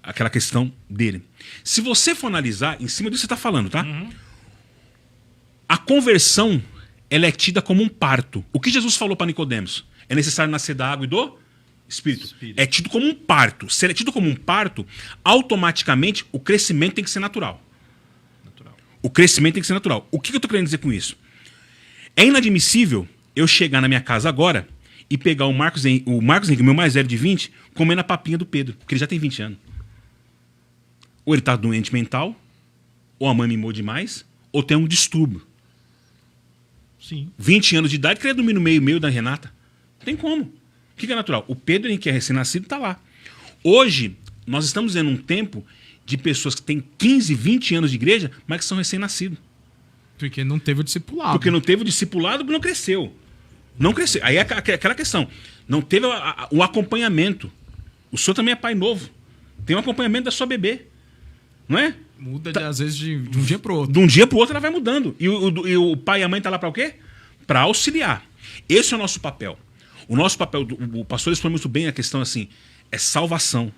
aquela questão dele. Se você for analisar, em cima disso você está falando, tá? Uhum. A conversão, ela é tida como um parto. O que Jesus falou para Nicodemos? É necessário nascer da água e do Espírito. É tido como um parto. Se é tido como um parto, automaticamente o crescimento tem que ser natural. O crescimento tem que ser natural. O que eu estou querendo dizer com isso? É inadmissível eu chegar na minha casa agora e pegar o Marcos Henrique, o meu mais velho de 20, comendo a papinha do Pedro, porque ele já tem 20 anos. Ou ele está doente mental, ou a mãe mimou demais, ou tem um distúrbio. Sim. 20 anos de idade, queria dormir no meio da Renata. Não tem como. O que é natural? O Pedro, que é recém-nascido, está lá. Hoje, nós estamos vendo um tempo de pessoas que têm 15, 20 anos de igreja, mas que são recém-nascidos. Porque não teve o discipulado. Porque não teve o discipulado, não cresceu. Não cresceu. Aí é aquela questão. Não teve o acompanhamento. O senhor também é pai novo. Tem um acompanhamento da sua bebê. Não é? Muda, às vezes, de um dia para o outro. De um dia para o outro ela vai mudando. E o pai e a mãe estão lá para o quê? Para auxiliar. Esse é o nosso papel. O nosso papel, o pastor expõe muito bem a questão assim, é salvação.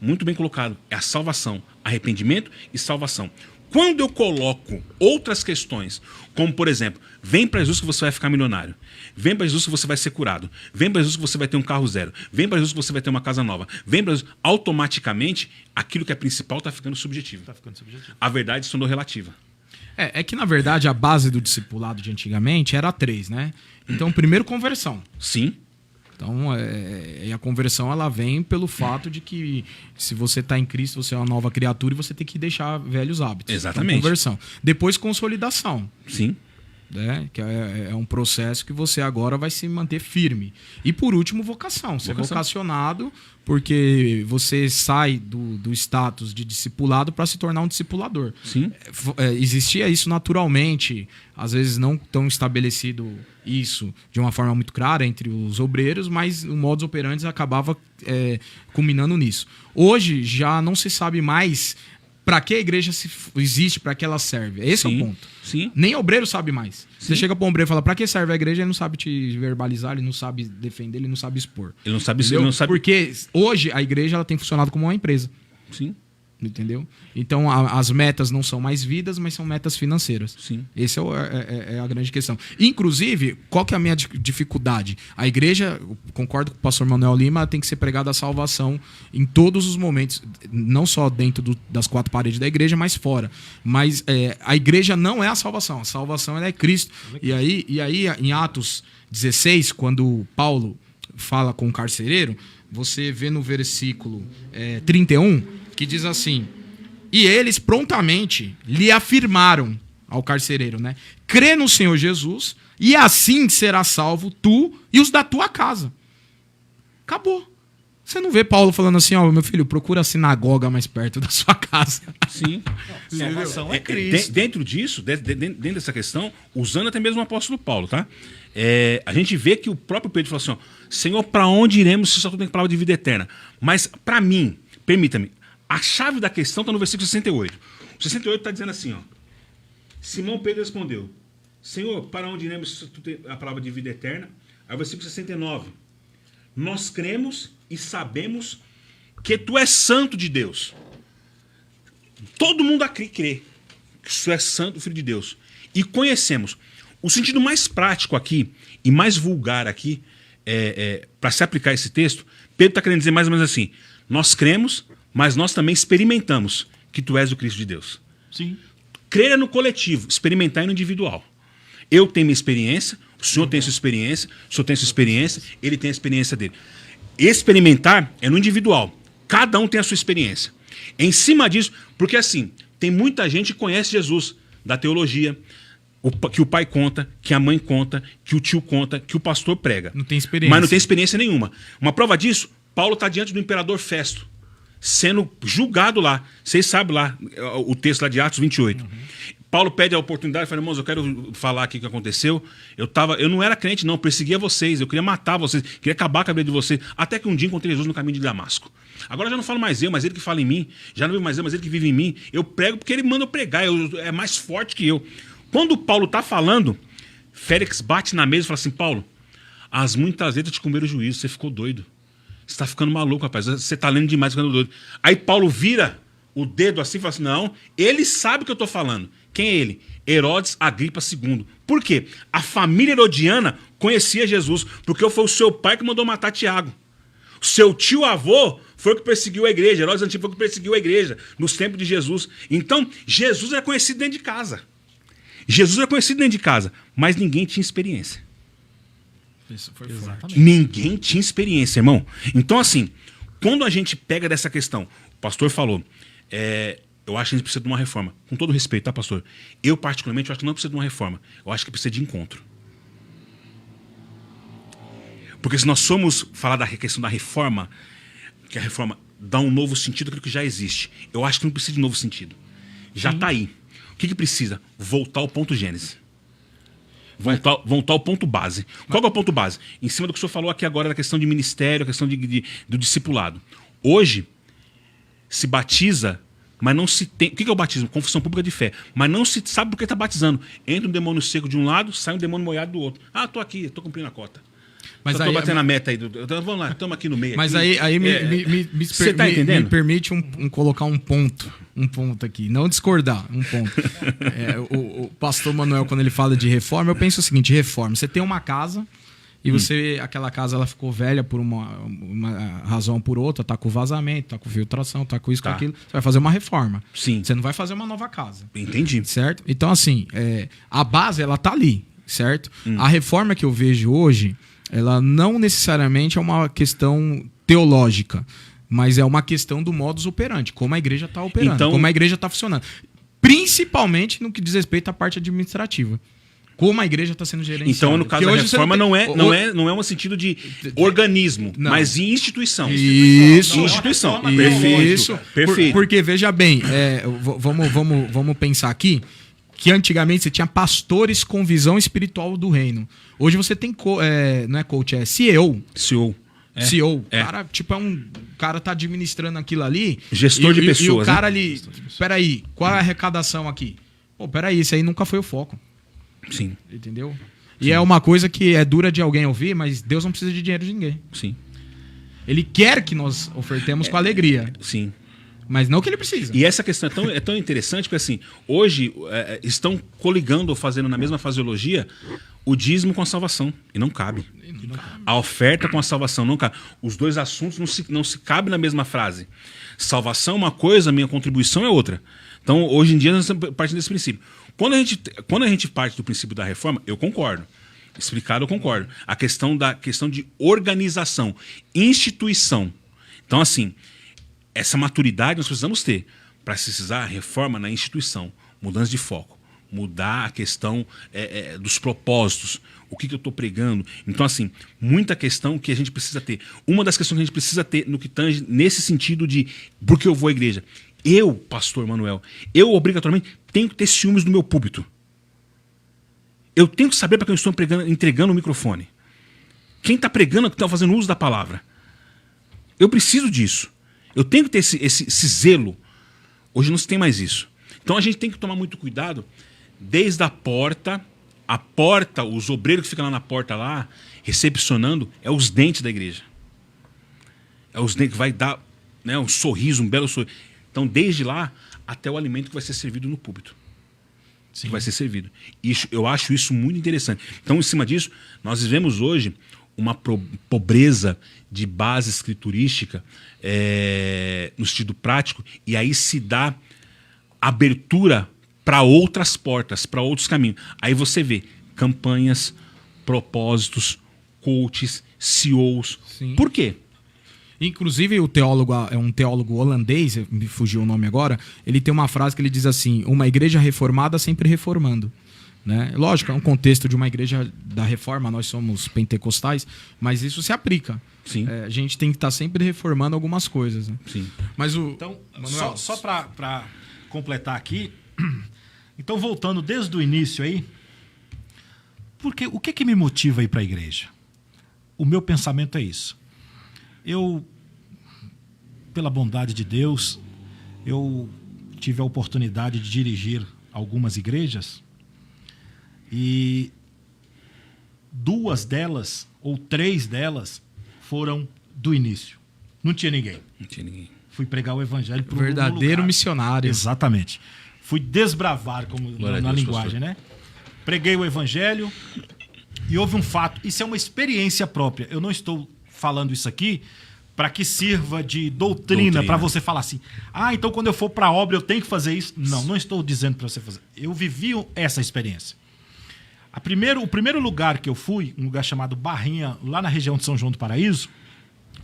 Muito bem colocado. É a salvação. Arrependimento e salvação. Quando eu coloco outras questões, como por exemplo, vem para Jesus que você vai ficar milionário. Vem para Jesus que você vai ser curado. Vem para Jesus que você vai ter um carro zero. Vem para Jesus que você vai ter uma casa nova. Vem para Jesus. Automaticamente, aquilo que é principal está ficando subjetivo. A verdade se tornou relativa. É que, na verdade, a base do discipulado de antigamente era 3, né? Então, primeiro, conversão. Sim. Então, e a conversão ela vem pelo fato de que se você está em Cristo, você é uma nova criatura e você tem que deixar velhos hábitos. Exatamente. Então, conversão. Depois, consolidação. Sim. Né? Que é um processo que você agora vai se manter firme. E, por último, vocação. Ser vocacionado porque você sai do status de discipulado para se tornar um discipulador. Sim. Existia isso naturalmente, às vezes não tão estabelecido isso de uma forma muito clara entre os obreiros, mas o modus operandi acabava culminando nisso. Hoje já não se sabe mais para que a igreja existe, para que ela serve. Esse é o ponto. Sim. Nem obreiro sabe mais. Sim. Você chega para um obreiro e fala, para que serve a igreja? Ele não sabe te verbalizar, ele não sabe defender, ele não sabe expor. Ele não sabe. Porque hoje a igreja ela tem funcionado como uma empresa. Sim. Entendeu? Então as metas não são mais vidas, mas são metas financeiras. Sim. Essa é a grande questão. Inclusive, qual que é a minha dificuldade? A igreja, concordo com o pastor Manuel Lima, tem que ser pregada a salvação em todos os momentos, não só dentro das 4 paredes da igreja, mas fora. Mas a igreja não é a salvação ela é Cristo. E aí em Atos 16, quando Paulo fala com o carcereiro, você vê no versículo 31, que diz assim: e eles prontamente lhe afirmaram ao carcereiro, né? Crê no Senhor Jesus e assim será salvo tu e os da tua casa. Acabou. Você não vê Paulo falando assim, ó, meu filho, procura a sinagoga mais perto da sua casa. Sim. Salvação é Cristo. Dentro disso, dentro dessa questão, usando até mesmo o apóstolo Paulo, tá? A gente vê que o próprio Pedro falou assim, ó, Senhor, para onde iremos se só tu tem palavra de vida eterna? Mas para mim, permita-me, a chave da questão está no versículo 68. O 68 está dizendo assim, ó, Simão Pedro respondeu, Senhor, para onde iremos se tu tem a palavra de vida eterna? Aí o versículo 69, nós cremos e sabemos que tu és santo de Deus. Todo mundo aqui crê que tu és santo, filho de Deus. E conhecemos. O sentido mais prático aqui e mais vulgar aqui, para se aplicar esse texto, Pedro está querendo dizer mais ou menos assim, nós cremos, mas nós também experimentamos que tu és o Cristo de Deus. Sim. Crer é no coletivo, experimentar é no individual. Eu tenho minha experiência, o senhor tem sua experiência, o senhor tem sua experiência, ele tem a experiência dele. Experimentar é no individual. Cada um tem a sua experiência. Em cima disso, porque assim, tem muita gente que conhece Jesus da teologia, que o pai conta, que a mãe conta, que o tio conta, que o pastor prega. Não tem experiência. Mas não tem experiência nenhuma. Uma prova disso, Paulo está diante do imperador Festo, sendo julgado lá. Vocês sabem lá, o texto lá de Atos 28. Uhum. Paulo pede a oportunidade e fala, irmãos, eu quero falar aqui o que aconteceu. Eu não era crente, não, eu perseguia vocês, eu queria matar vocês, queria acabar com a vida de vocês. Até que um dia encontrei Jesus no caminho de Damasco. Agora já não falo mais eu, mas ele que fala em mim. Já não vivo mais eu, mas ele que vive em mim. Eu prego porque ele manda eu pregar, é mais forte que eu. Quando Paulo está falando, Félix bate na mesa e fala assim, Paulo, as muitas letras te comeram o juízo, você ficou doido. Você está ficando maluco, rapaz, você está lendo demais, ficando doido. Aí Paulo vira o dedo assim e fala assim, não, ele sabe o que eu estou falando. Quem é ele? Herodes Agripa II. Por quê? A família herodiana conhecia Jesus, porque foi o seu pai que mandou matar Tiago. O seu tio-avô foi o que perseguiu a igreja. Herodes Antigo foi o que perseguiu a igreja nos tempos de Jesus. Então, Jesus era conhecido dentro de casa. Jesus era conhecido dentro de casa, mas ninguém tinha experiência. Isso foi forte. Ninguém tinha experiência, irmão. Então, assim, quando a gente pega dessa questão, o pastor falou, eu acho que a gente precisa de uma reforma. Com todo respeito, tá, pastor? Eu, particularmente, acho que não precisa de uma reforma. Eu acho que precisa de encontro. Porque se nós somos falar da questão da reforma, que a reforma dá um novo sentido àquilo que já existe, eu acho que não precisa de novo sentido. Já está aí. O que precisa? Voltar ao ponto gênese. Voltar ao ponto base. Qual é o ponto base? Em cima do que o senhor falou aqui agora da questão de ministério, a questão do discipulado. Hoje, se batiza, mas não se tem... O que é o batismo? Confissão pública de fé. Mas não se sabe por que está batizando. Entra um demônio seco de um lado, sai um demônio molhado do outro. Ah, estou aqui, estou cumprindo a cota. Mas estou batendo a meta aí. Vamos lá, estamos aqui no meio. Mas aqui. aí Você está entendendo? Me permite colocar um ponto aqui, não discordar, um ponto. O pastor Manuel, quando ele fala de reforma, eu penso o seguinte: reforma, você tem uma casa e aquela casa ela ficou velha por uma razão ou por outra, tá com vazamento, tá com filtração, tá com isso, com aquilo, você vai fazer uma reforma. Sim. Você não vai fazer uma nova casa. Entendi. Certo? Então assim, a base ela tá ali, certo? A reforma que eu vejo hoje, ela não necessariamente é uma questão teológica, mas é uma questão do modus operandi, como a igreja está operando, então, como a igreja está funcionando. Principalmente no que diz respeito à parte administrativa. Como a igreja está sendo gerenciada. Então, no caso da reforma, não é um sentido de organismo, mas de instituição. Isso. Instituição. Perfeito. Porque, veja bem, vamos pensar aqui que antigamente você tinha pastores com visão espiritual do reino. Hoje você tem, não é coach, é CEO. CEO. Cara, tipo, o cara tá administrando aquilo ali. Gestor de pessoas. E o cara ali, peraí, qual é a arrecadação aqui? Pô, peraí, isso aí nunca foi o foco. Sim. Entendeu? Sim. E é uma coisa que é dura de alguém ouvir, mas Deus não precisa de dinheiro de ninguém. Sim. Ele quer que nós ofertemos com alegria. Sim. Mas não que ele precisa. E essa questão é tão interessante, porque assim, hoje estão coligando ou fazendo na mesma fraseologia o dízimo com a salvação. E não cabe. A oferta com a salvação não cabe. Os dois assuntos não se cabem na mesma frase. Salvação é uma coisa, minha contribuição é outra. Então, hoje em dia, nós estamos partindo desse princípio. Quando a gente parte do princípio da reforma, eu concordo. Explicado, eu concordo. A questão de organização, instituição. Então, assim, essa maturidade nós precisamos ter para precisar reforma na instituição, mudança de foco, mudar a questão dos propósitos, o que eu estou pregando. Então, assim, muita questão que a gente precisa ter. Uma das questões que a gente precisa ter no que tange nesse sentido de por que eu vou à igreja. Eu, pastor Manuel, eu obrigatoriamente tenho que ter ciúmes do meu púlpito. Eu tenho que saber para quem eu estou entregando o microfone. Quem está pregando, que está fazendo uso da palavra. Eu preciso disso. Eu tenho que ter esse zelo. Hoje não se tem mais isso. Então a gente tem que tomar muito cuidado desde a porta, os obreiros que ficam lá na porta lá, recepcionando, é os dentes da igreja. É os dentes que vai dar, né, um sorriso, um belo sorriso. Então desde lá até o alimento que vai ser servido no púlpito. Sim. Que vai ser servido. Eu acho isso muito interessante. Então, em cima disso, nós vivemos hoje uma pobreza de base escriturística no sentido prático, e aí se dá abertura para outras portas, para outros caminhos. Aí você vê campanhas, propósitos, coaches, CEOs. Sim. Por quê? Inclusive, o teólogo é um teólogo holandês, me fugiu o nome agora, ele tem uma frase que ele diz assim: uma igreja reformada sempre reformando. Né? Lógico, é um contexto de uma igreja da reforma, nós somos pentecostais, mas isso se aplica. Sim. A gente tem que estar sempre reformando algumas coisas. Né? Sim. Mas então, Manuel, só para completar aqui, então voltando desde o início aí, porque o que me motiva a ir para a igreja? O meu pensamento é isso. Eu, pela bondade de Deus, eu tive a oportunidade de dirigir algumas igrejas e 2 delas, ou 3 delas, foram do início. Não tinha ninguém. Não tinha ninguém. Fui pregar o evangelho para um verdadeiro missionário. Exatamente. Fui desbravar, como na linguagem, né? Preguei o evangelho e houve um fato. Isso é uma experiência própria. Eu não estou falando isso aqui para que sirva de doutrina. Para você falar assim: então quando eu for para a obra eu tenho que fazer isso. Não estou dizendo para você fazer. Eu vivi essa experiência. O primeiro lugar que eu fui, um lugar chamado Barrinha, lá na região de São João do Paraíso,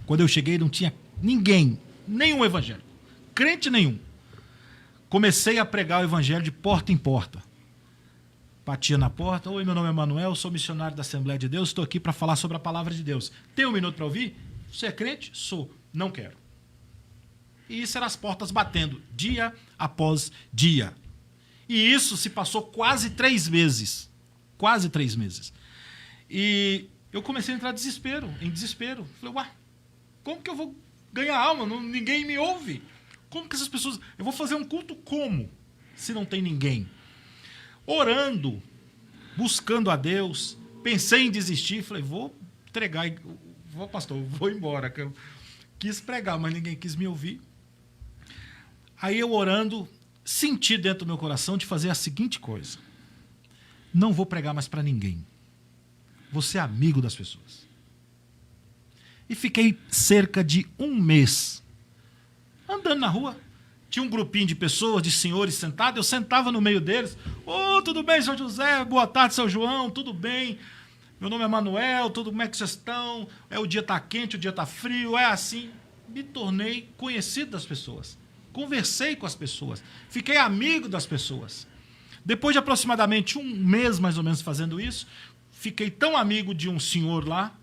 quando eu cheguei não tinha ninguém, nenhum evangélico, crente nenhum. comecei a pregar o evangelho de porta em porta. Batia na porta: oi, meu nome é Manuel, sou missionário da Assembleia de Deus, estou aqui para falar sobre a palavra de Deus. Tem um minuto para ouvir? Você é crente? Sou. Não quero. E isso eram as portas batendo, dia após dia. E isso se passou quase 3 meses. Quase 3 meses. E eu comecei a entrar em desespero. Falei: ué, como que eu vou ganhar alma? Ninguém me ouve. Como que essas pessoas... Eu vou fazer um culto como? Se não tem ninguém. Orando, buscando a Deus, pensei em desistir. Falei: vou entregar, pastor, vou embora. Eu quis pregar, mas ninguém quis me ouvir. Aí eu orando, senti dentro do meu coração de fazer a seguinte coisa: não vou pregar mais para ninguém. Vou ser amigo das pessoas. E fiquei cerca de 1 mês andando na rua. Tinha um grupinho de pessoas, de senhores sentados. Eu sentava no meio deles. Ô, tudo bem, São José? Boa tarde, São João. Tudo bem? Meu nome é Manuel. Como é que vocês estão? O dia está quente, o dia está frio. É assim. Me tornei conhecido das pessoas. Conversei com as pessoas. Fiquei amigo das pessoas. Depois de aproximadamente 1 mês, mais ou menos, fazendo isso, fiquei tão amigo de um senhor lá,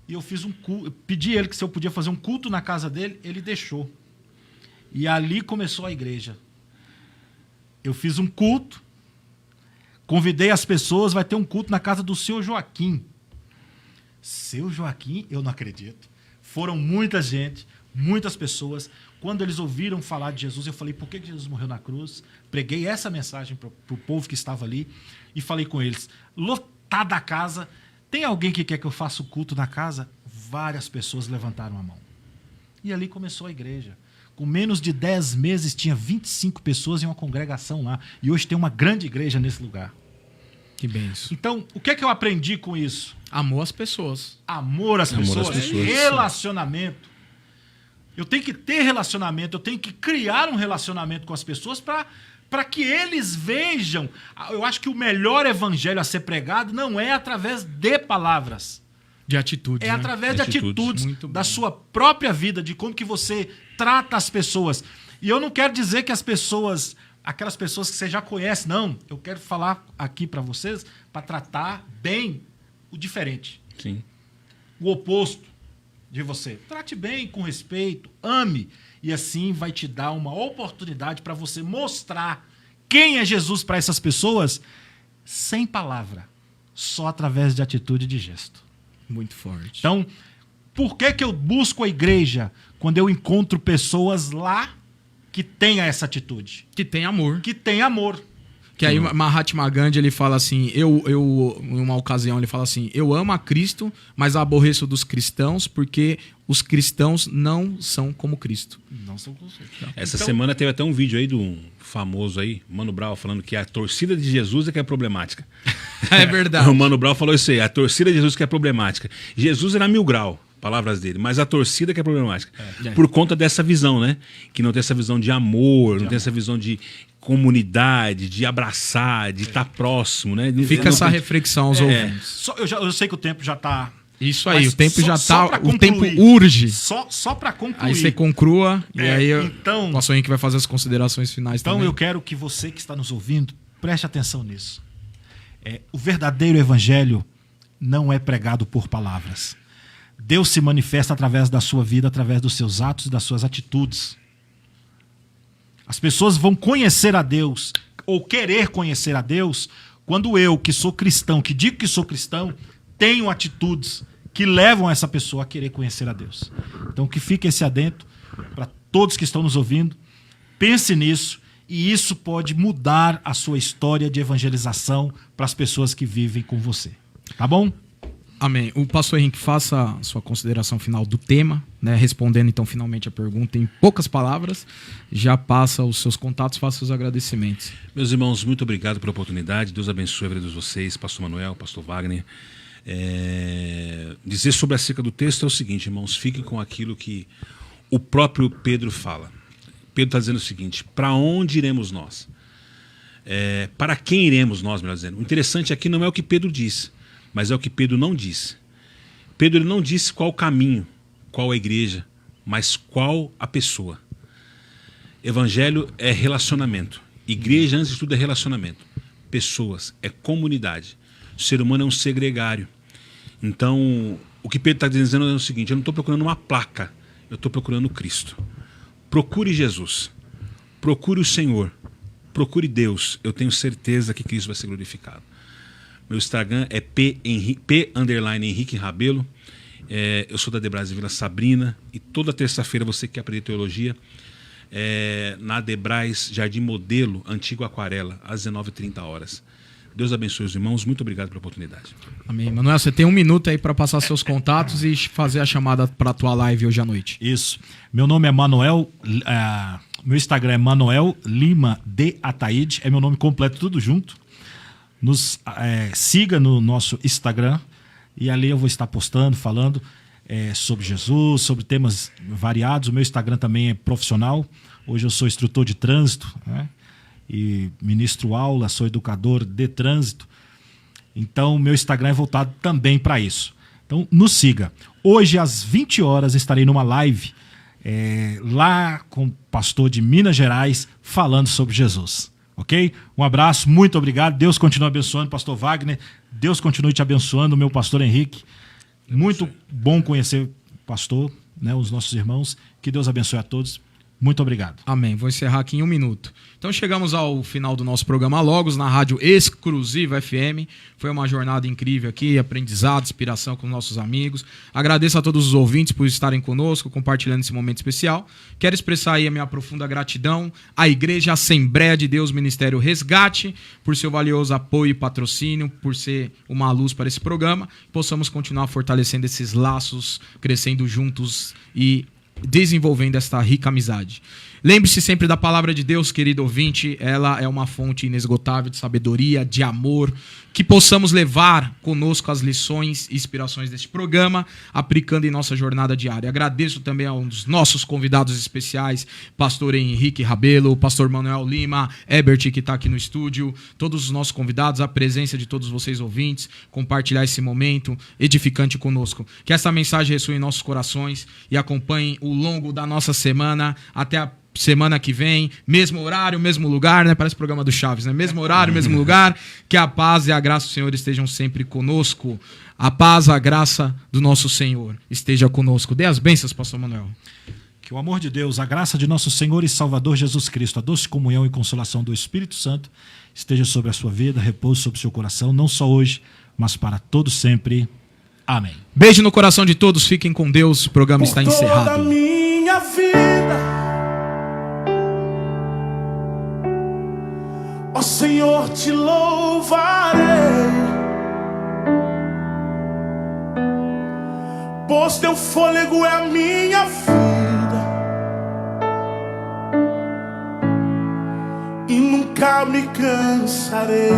e eu fiz um culto, pedi ele que se eu podia fazer um culto na casa dele, ele deixou. E ali começou a igreja. Eu fiz um culto, convidei as pessoas, vai ter um culto na casa do seu Joaquim. Seu Joaquim, eu não acredito. Foram muita gente, muitas pessoas. Quando eles ouviram falar de Jesus, eu falei: por que Jesus morreu na cruz? Preguei essa mensagem para o povo que estava ali e falei com eles. Lotada a casa. Tem alguém que quer que eu faça o culto na casa? Várias pessoas levantaram a mão. E ali começou a igreja. Com menos de 10 meses, tinha 25 pessoas em uma congregação lá. E hoje tem uma grande igreja nesse lugar. Que benção. Então, o que é que eu aprendi com isso? Amor às pessoas. Amor às pessoas. pessoas. Relacionamento. Eu tenho que ter relacionamento, eu tenho que criar um relacionamento com as pessoas para que eles vejam. Eu acho que o melhor evangelho a ser pregado não é através de palavras. De atitudes. É através de atitudes da sua própria vida, de como que você trata as pessoas. E eu não quero dizer que as pessoas, aquelas pessoas que você já conhece, não. Eu quero falar aqui para vocês para tratar bem o diferente. Sim. O oposto de você. Trate bem, com respeito, ame. E assim vai te dar uma oportunidade para você mostrar quem é Jesus para essas pessoas sem palavra, só através de atitude e de gesto. Muito forte. Então, por que eu busco a igreja quando eu encontro pessoas lá que tenham essa atitude? Que tem amor. Que tem amor. Que aí Mahatma Gandhi, ele fala assim, em uma ocasião ele fala assim: eu amo a Cristo, mas aborreço dos cristãos porque os cristãos não são como Cristo. Não são como Cristo. Essa semana teve até um vídeo aí de um famoso aí, Mano Brown, falando que a torcida de Jesus é que é problemática. É verdade. O Mano Brown falou isso aí, a torcida de Jesus que é problemática. Jesus era 1000 graus, palavras dele, mas a torcida que é problemática. Por conta dessa visão, né? Que não tem essa visão de amor, não tem essa visão de comunidade, de abraçar, de estar próximo, né? Fica essa reflexão aos ouvintes. Eu sei que o tempo já está... Isso aí, o tempo já está... O concluir, tempo urge. Só para concluir. Aí você conclua e aí então, o pastor Henrique vai fazer as considerações finais então também. Eu quero que você que está nos ouvindo, preste atenção nisso. O verdadeiro evangelho não é pregado por palavras. Deus se manifesta através da sua vida, através dos seus atos e das suas atitudes. As pessoas vão conhecer a Deus, ou querer conhecer a Deus, quando eu, que sou cristão, que digo que sou cristão, tenho atitudes que levam essa pessoa a querer conhecer a Deus. Então, que fique esse adendo para todos que estão nos ouvindo. Pense nisso, e isso pode mudar a sua história de evangelização para as pessoas que vivem com você. Tá bom? Amém. O pastor Henrique, faça a sua consideração final do tema, né? Respondendo então finalmente a pergunta em poucas palavras. Já passa os seus contatos, faça os agradecimentos. Meus irmãos, muito obrigado pela oportunidade. Deus abençoe a vida de vocês, pastor Manuel, pastor Wagner. Dizer sobre acerca do texto é o seguinte, irmãos, fiquem com aquilo que o próprio Pedro fala. Pedro está dizendo o seguinte: para onde iremos nós? Para quem iremos nós, melhor dizendo? O interessante aqui não é o que Pedro disse, mas é o que Pedro não disse. Pedro ele não disse qual o caminho, qual a igreja, mas qual a pessoa. Evangelho é relacionamento. Igreja, antes de tudo, é relacionamento. Pessoas, é comunidade. O ser humano é um ser gregário. Então, o que Pedro está dizendo é o seguinte: eu não estou procurando uma placa, eu estou procurando Cristo. Procure Jesus. Procure o Senhor. Procure Deus. Eu tenho certeza que Cristo vai ser glorificado. Meu Instagram é P_Henrique Rabelo. Eu sou da Debras Vila Sabrina. E toda terça-feira, você que quer aprender teologia, na Debras Jardim Modelo, Antigo Aquarela, às 19h30. Deus abençoe os irmãos. Muito obrigado pela oportunidade. Amém. Manuel, você tem 1 minuto aí para passar seus contatos e fazer a chamada para a tua live hoje à noite. Isso. Meu nome é Manuel. Meu Instagram é Manuel Lima de Ataíde. É meu nome completo, tudo junto. Nos siga no nosso Instagram. E ali eu vou estar postando, falando sobre Jesus, sobre temas variados. O meu Instagram também é profissional. Hoje eu sou instrutor de trânsito, né? E ministro aula, sou educador de trânsito. Então, meu Instagram é voltado também para isso. Então, nos siga. Hoje, às 20 horas, estarei numa live lá com o pastor de Minas Gerais, falando sobre Jesus. Ok? Um abraço, muito obrigado. Deus continue abençoando, pastor Wagner. Deus continue te abençoando, meu pastor Henrique. Muito bom conhecer o pastor, né, os nossos irmãos. Que Deus abençoe a todos. Muito obrigado. Amém. Vou encerrar aqui em 1 minuto. Então chegamos ao final do nosso programa Logos, na Rádio Exclusiva FM. Foi uma jornada incrível aqui, aprendizado, inspiração com nossos amigos. Agradeço a todos os ouvintes por estarem conosco, compartilhando esse momento especial. Quero expressar aí a minha profunda gratidão à Igreja Assembleia de Deus Ministério Resgate, por seu valioso apoio e patrocínio, por ser uma luz para esse programa. Possamos continuar fortalecendo esses laços, crescendo juntos e desenvolvendo esta rica amizade. Lembre-se sempre da palavra de Deus, querido ouvinte. Ela é uma fonte inesgotável de sabedoria, de amor. Que possamos levar conosco as lições e inspirações deste programa, aplicando em nossa jornada diária. Agradeço também a um dos nossos convidados especiais, pastor Henrique Rabelo, pastor Manuel Lima, Ebert, que está aqui no estúdio, todos os nossos convidados, a presença de todos vocês ouvintes, compartilhar esse momento edificante conosco. Que essa mensagem ressoe em nossos corações e acompanhe o longo da nossa semana até a semana que vem, mesmo horário, mesmo lugar, né? Parece o programa do Chaves, né? Mesmo horário, mesmo lugar. Que a paz e a graça do Senhor estejam sempre conosco. A paz, a graça do nosso Senhor esteja conosco. Dê as bênçãos, pastor Manuel. Que o amor de Deus, a graça de nosso Senhor e Salvador Jesus Cristo, a doce comunhão e consolação do Espírito Santo esteja sobre a sua vida, repouso sobre o seu coração, não só hoje, mas para todo sempre. Amém. Beijo no coração de todos, fiquem com Deus, o programa está encerrado. Toda a minha vida, ó Senhor, te louvarei, pois teu fôlego é a minha vida e nunca me cansarei.